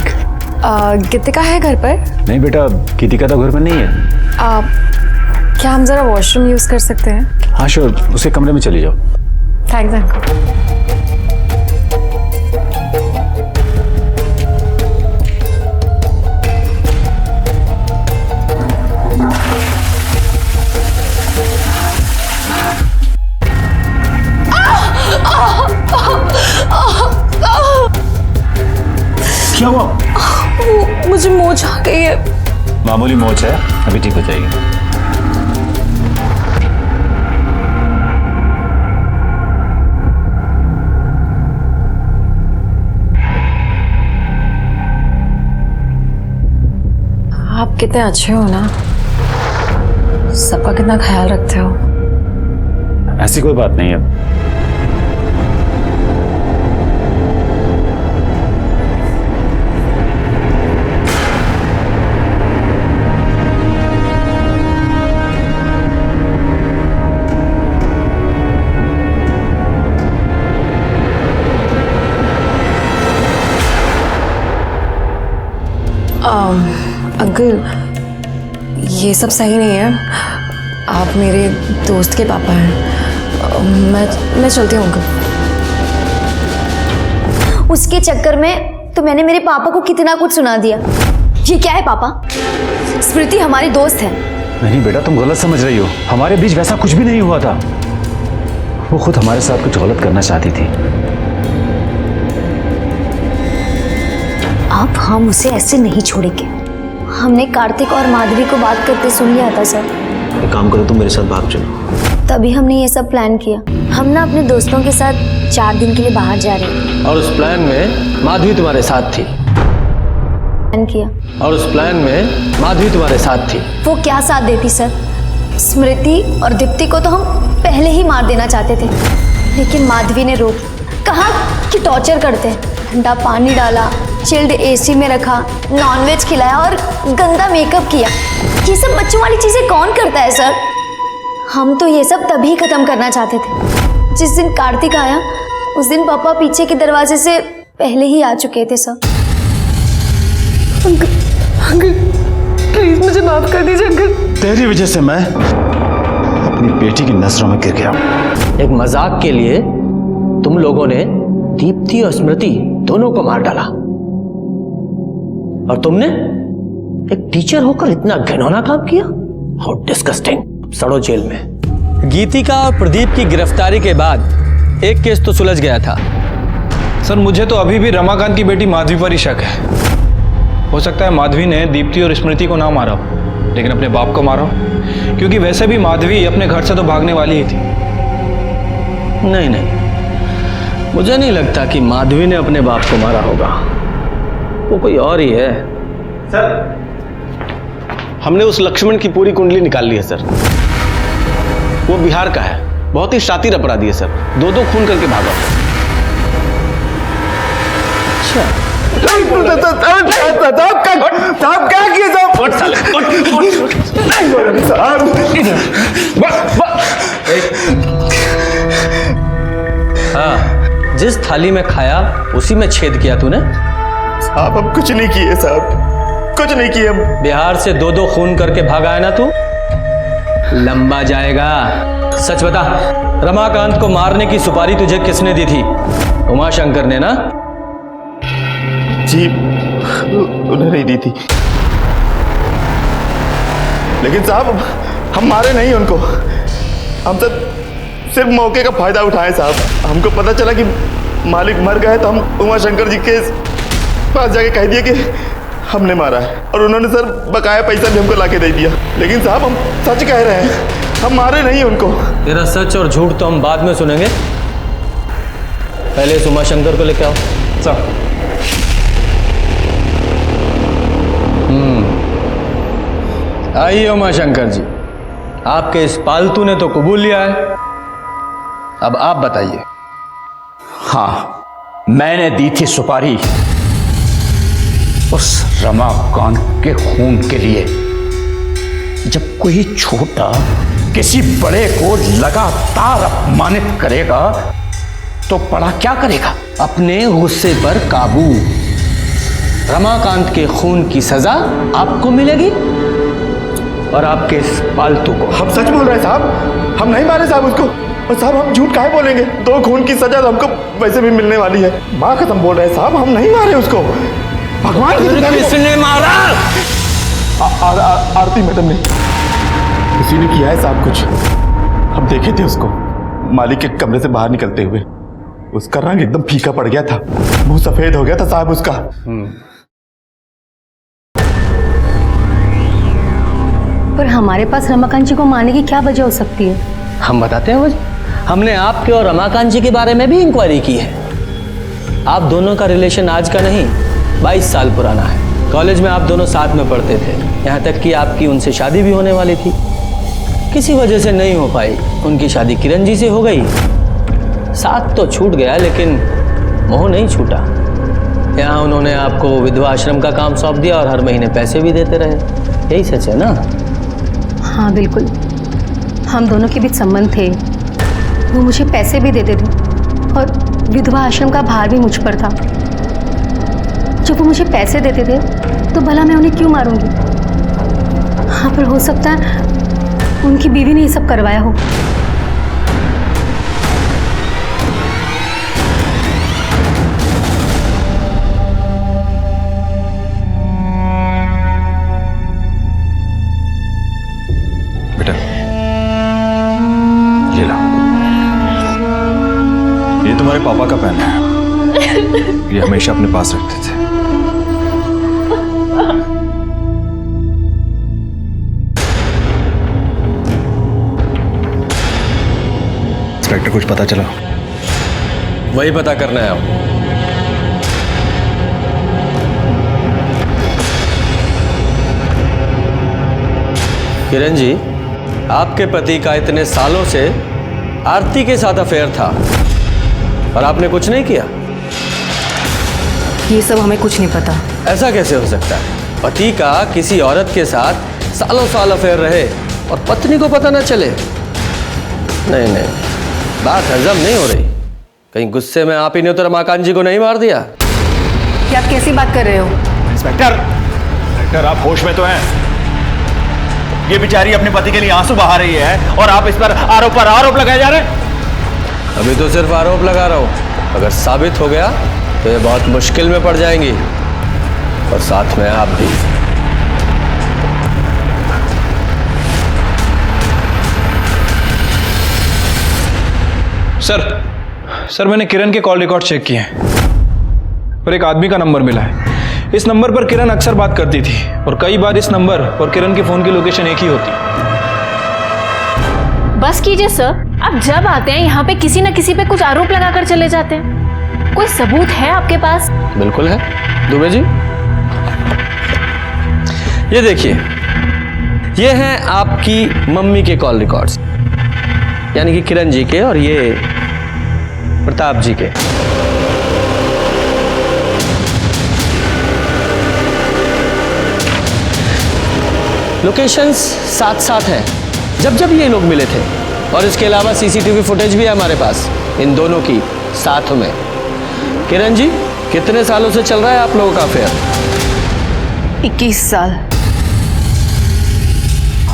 गीतिका है घर पर? नहीं बेटा, गीतिका तो घर पर नहीं है। क्या हम जरा वॉशरूम यूज कर सकते हैं? हाँ श्योर, उसे कमरे में चली जाओ। Thanks uncle. क्या हुआ? मुझे मोच आ गई है। मामूली मोच है, अभी ठीक हो जाएगी। आप कितने अच्छे हो ना, सबका कितना ख्याल रखते हो। ऐसी कोई बात नहीं है। अंकल, ये सब सही नहीं है। आप मेरे दोस्त के पापा हैं। मैं चलती हूँ अंकल। उसके चक्कर में तो मैंने मेरे पापा को कितना कुछ सुना दिया। ये क्या है पापा? स्मृति हमारी दोस्त है। नहीं बेटा, तुम गलत समझ रही हो। हमारे बीच वैसा कुछ भी नहीं हुआ था। वो खुद हमारे साथ कुछ गलत करना चाहती थी। अब हम उसे ऐसे नहीं छोड़ेंगे। हमने कार्तिक और माधवी को बात करते सुन लिया था सर। एक काम करो, तुम मेरे साथ भाग चलो। तभी हमने ये सब प्लान किया। हम ना अपने दोस्तों के साथ 4 दिन के लिए बाहर जा रहे थे। और उस प्लान में माधवी तुम्हारे साथ थी। प्लान किया। और उस प्लान में माधवी तुम्हारे साथ थी। वो क्या साथ देती सर? स्मृति और दीप्ति को तो हम पहले ही मार देना चाहते थे, लेकिन माधवी ने रोक। कहा कि टॉर्चर करते हैं। ठंडा पानी डाला, चिल्ड एसी में रखा, नॉनवेज खिलाया और गंदा मेकअप किया। ये सब बच्चों वाली चीजें कौन करता है सर? हम तो ये सब तभी खत्म करना चाहते थे। जिस दिन कार्तिक आया उस दिन पापा पीछे के दरवाजे से पहले ही आ चुके थे सर। अंकल प्लीज मुझे माफ कर दीजिए अंकल। तेरी वजह से मैं अपनी बेटी की नजरों में गिर गया। एक मजाक के लिए तुम लोगों ने दीप्ति और स्मृति दोनों को मार डाला, और तुमने एक टीचर होकर इतना घिनौना काम किया। How disgusting. सड़ो जेल में। गीतिका और प्रदीप की गिरफ्तारी के बाद एक केस तो सुलझ गया था। सर मुझे तो अभी भी रमाकांत की बेटी माधवी पर ही शक है। हो सकता है माधवी ने दीप्ति और स्मृति को ना मारा हो, लेकिन अपने बाप को मारा हो, क्योंकि वैसे भी माधवी अपने घर से तो भागने वाली ही थी। नहीं नहीं, मुझे नहीं लगता कि माधवी ने अपने बाप को मारा होगा। वो कोई और ही है। सर हमने उस लक्ष्मण की पूरी कुंडली निकाल ली है सर। वो बिहार का है, बहुत ही शातिर अपराधी है सर। 2-2 खून करके भागा। अच्छा साहब क्या किए हाँ, जिस थाली में खाया उसी में छेद किया तूने। साहब हम कुछ नहीं किए साहब, कुछ नहीं किए हम। बिहार से 2-2 खून करके भागा है ना तू, लंबा जाएगा। सच बता, रमाकांत को मारने की सुपारी तुझे किसने दी थी? उमाशंकर ने ना? जी उन्हें नहीं दी थी, लेकिन साहब हम मारे नहीं उनको। हम सब सिर्फ मौके का फायदा उठाए साहब। हमको पता चला कि मालिक मर गए तो हम उमाशंकर जी के पास जाके कह दिया कि हमने मारा है, और उन्होंने सर बकाया पैसा भी हमको लाके दे दिया। लेकिन साहब हम सच कह रहे हैं, हम मारे नहीं उनको। तेरा सच और झूठ तो हम बाद में सुनेंगे, पहले इस उमाशंकर को लेके आओ। सर आइए उमाशंकर जी, आपके इस पालतू ने तो कबूल लिया है, अब आप बताइए। हाँ, मैंने दी थी सुपारी उस रमाकांत के खून के लिए। जब कोई छोटा किसी बड़े को लगातार अपमानित करेगा तो बड़ा क्या करेगा? अपने गुस्से पर काबू। रमाकांत के खून की सजा आपको मिलेगी और आपके इस पालतू को। हम सच बोल रहे हैं साहब, हम नहीं मारे साहब उसको। और साहब हम झूठ काहे बोलेंगे? 2 खून की सजा तो हमको वैसे भी मिलने वाली है। माँ कसम बोल रहे हैं साहब, हम नहीं मारे उसको। भगवान किसने मारा? आरती मैडम ने, उसी ने किया है साहब कुछ। हम देखे थे उसको मालिक के कमरे से बाहर निकलते हुए। उसका रंग एकदम फीका पड़ गया था, मुंह सफेद हो गया था साहब उसका। पर हमारे पास रमाकांत जी को मारने की क्या वजह हो सकती है? हम बताते हैं वजह। हमने आपके और रमाकांत जी के बारे में भी इंक्वायरी की है। आप दोनों का रिलेशन आज का नहीं 22 साल पुराना है। कॉलेज में आप दोनों साथ में पढ़ते थे, यहाँ तक कि आपकी उनसे शादी भी होने वाली थी। किसी वजह से नहीं हो पाई। उनकी शादी किरण जी से हो गई। साथ तो छूट गया लेकिन मोह नहीं छूटा। यहाँ उन्होंने आपको विधवा आश्रम का काम सौंप दिया और हर महीने पैसे भी देते रहे। यही सच है ना? हाँ बिल्कुल, हम दोनों के बीच संबंध थे। वो मुझे पैसे भी देते थे और विधवा आश्रम का भार भी मुझ पर था। जब वो मुझे पैसे देते थे तो भला मैं उन्हें क्यों मारूंगी? हाँ, पर हो सकता है उनकी बीवी ने ये सब करवाया हो। बेटा ये लो, ये तुम्हारे पापा का पेन है। ये हमेशा अपने पास रखते थे। इंस्पेक्टर, कुछ पता चला? वही पता करना है आप। किरण जी, आपके पति का इतने सालों से आरती के साथ अफेयर था और आपने कुछ नहीं किया। ये सब हमें कुछ नहीं पता। ऐसा कैसे हो सकता है? पति का किसी औरत के साथ सालों साल अफेयर रहे और पत्नी को पता ना चले? नहीं नहीं, बात हजम नहीं हो रही। कहीं गुस्से में आप ही ने तो रमाकांत जी को नहीं मार दिया? क्या आप कैसी बात कर रहे हो? इंस्पेक्टर, आप होश में तो हैं? ये बेचारी अपने पति के लिए आंसू बहा रही है और आप इस पर आरोप लगाए जा रहे हैं। अभी तो सिर्फ आरोप लगा रहा हूं। अगर साबित हो गया तो ये बहुत मुश्किल में पड़ जाएंगी और साथ में आप भी। सर मैंने किरण के कॉल रिकॉर्ड चेक किए हैं और एक आदमी का नंबर मिला है। इस नंबर पर किरण अक्सर बात करती थी और कई बार इस नंबर और किरण के फोन की लोकेशन एक ही होती। बस कीजिए सर, आप जब आते हैं यहाँ पे किसी न किसी पे कुछ आरोप लगाकर चले जाते हैं। कोई सबूत है आपके पास? बिल्कुल है दुबे जी। ये देखिए, ये हैं आपकी मम्मी के कॉल रिकॉर्ड्स, यानी कि किरण जी के, और ये प्रताप जी के। लोकेशंस साथ साथ हैं जब जब ये लोग मिले थे, और इसके अलावा सीसीटीवी फुटेज भी है हमारे पास इन दोनों की साथ में। किरण जी, कितने सालों से चल रहा है आप लोगों का अफेयर? 21 साल।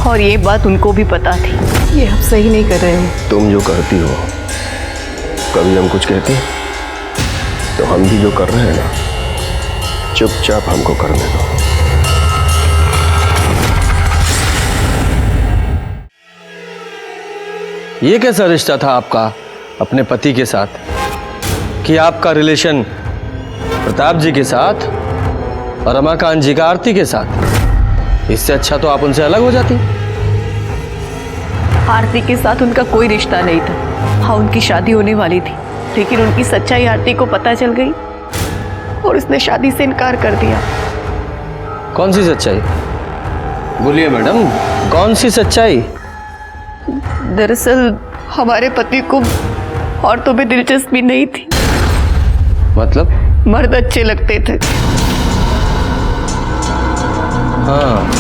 और ये बात उनको भी पता थी। ये आप सही नहीं कर रहे हैं। तुम जो करती हो, कभी हम कुछ कहते हैं तो हम भी जो कर रहे हैं ना, चुपचाप हमको करने दो। ये कैसा रिश्ता था आपका अपने पति के साथ कि आपका रिलेशन प्रताप जी के साथ और रमाकांत जी का आरती के साथ? इससे अच्छा तो आप उनसे अलग हो जाती। आरती के साथ उनका कोई रिश्ता नहीं था। हाँ, उनकी शादी होने वाली थी, लेकिन उनकी सच्चाई आरती को पता चल गई और उसने शादी से इनकार कर दिया। कौन सी सच्चाई? बोलिए मैडम, कौन सी सच्चाई? दरअसल हमारे पति को औरतों में दिलचस्पी नहीं थी। मतलब? मर्द अच्छे लगते थे। हाँ,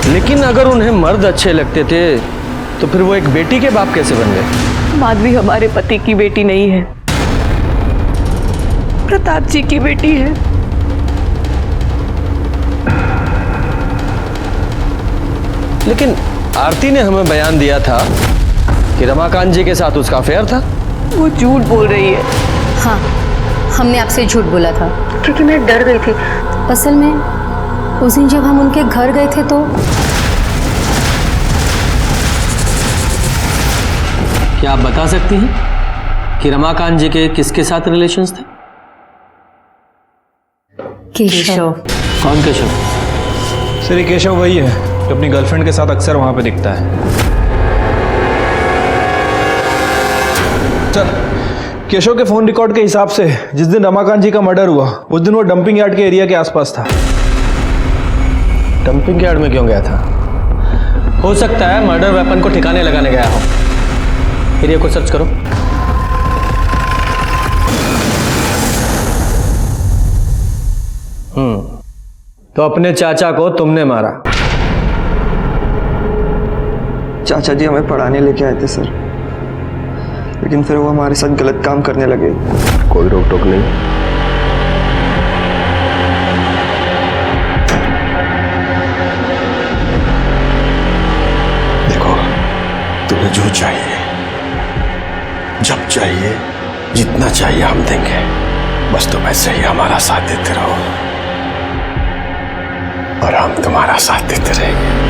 लेकिन अगर उन्हें मर्द अच्छे लगते थे तो फिर वो एक बेटी के बाप कैसे बन गए? माधवी हमारे पति की बेटी नहीं है, प्रताप जी की बेटी है। लेकिन आरती ने हमें बयान दिया था कि रमाकांत जी के साथ उसका अफेयर था। वो झूठ बोल रही है। हाँ, हमने आपसे झूठ बोला था क्योंकि मैं डर गई थी। असल में उस दिन जब हम उनके घर गए थे तो क्या आप बता सकती हैं कि रमाकांत जी के किसके साथ रिलेशंस थे? केशव। कौन केशव? सर ये केशव वही है जो अपनी गर्लफ्रेंड के साथ अक्सर वहां पे दिखता है। सर केशव के फोन रिकॉर्ड के हिसाब से जिस दिन रमाकांत जी का मर्डर हुआ उस दिन वो डंपिंग यार्ड के एरिया के आसपास था। डंपिंग यार्ड में क्यों गया था? हो सकता है मर्डर वेपन को ठिकाने लगाने गया हो। एरिया को सर्च करो। तो अपने चाचा को तुमने मारा? चाचा जी हमें पढ़ाने लेके आए थे सर, लेकिन फिर वो हमारे साथ गलत काम करने लगे। कोई रोक टोक नहीं। देखो, तुम्हें जो चाहिए, जब चाहिए, जितना चाहिए हम देंगे। बस तुम ऐसे ही हमारा साथ देते रहो और हम तुम्हारा साथ देते रहेंगे।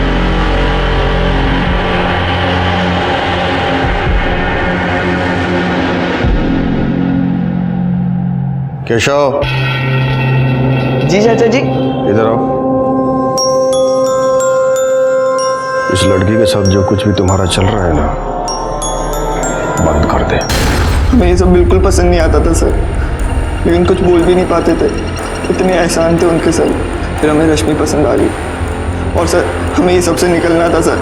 केशव। जी चाचा जी। इधर आओ। इस लड़की के साथ जो कुछ भी तुम्हारा चल रहा है ना, बंद कर दे। हमें ये सब बिल्कुल पसंद नहीं आता था सर, लेकिन कुछ बोल भी नहीं पाते थे। इतने एहसान थे उनके सर। फिर हमें रश्मि पसंद आ गई और सर हमें ये सबसे निकलना था सर।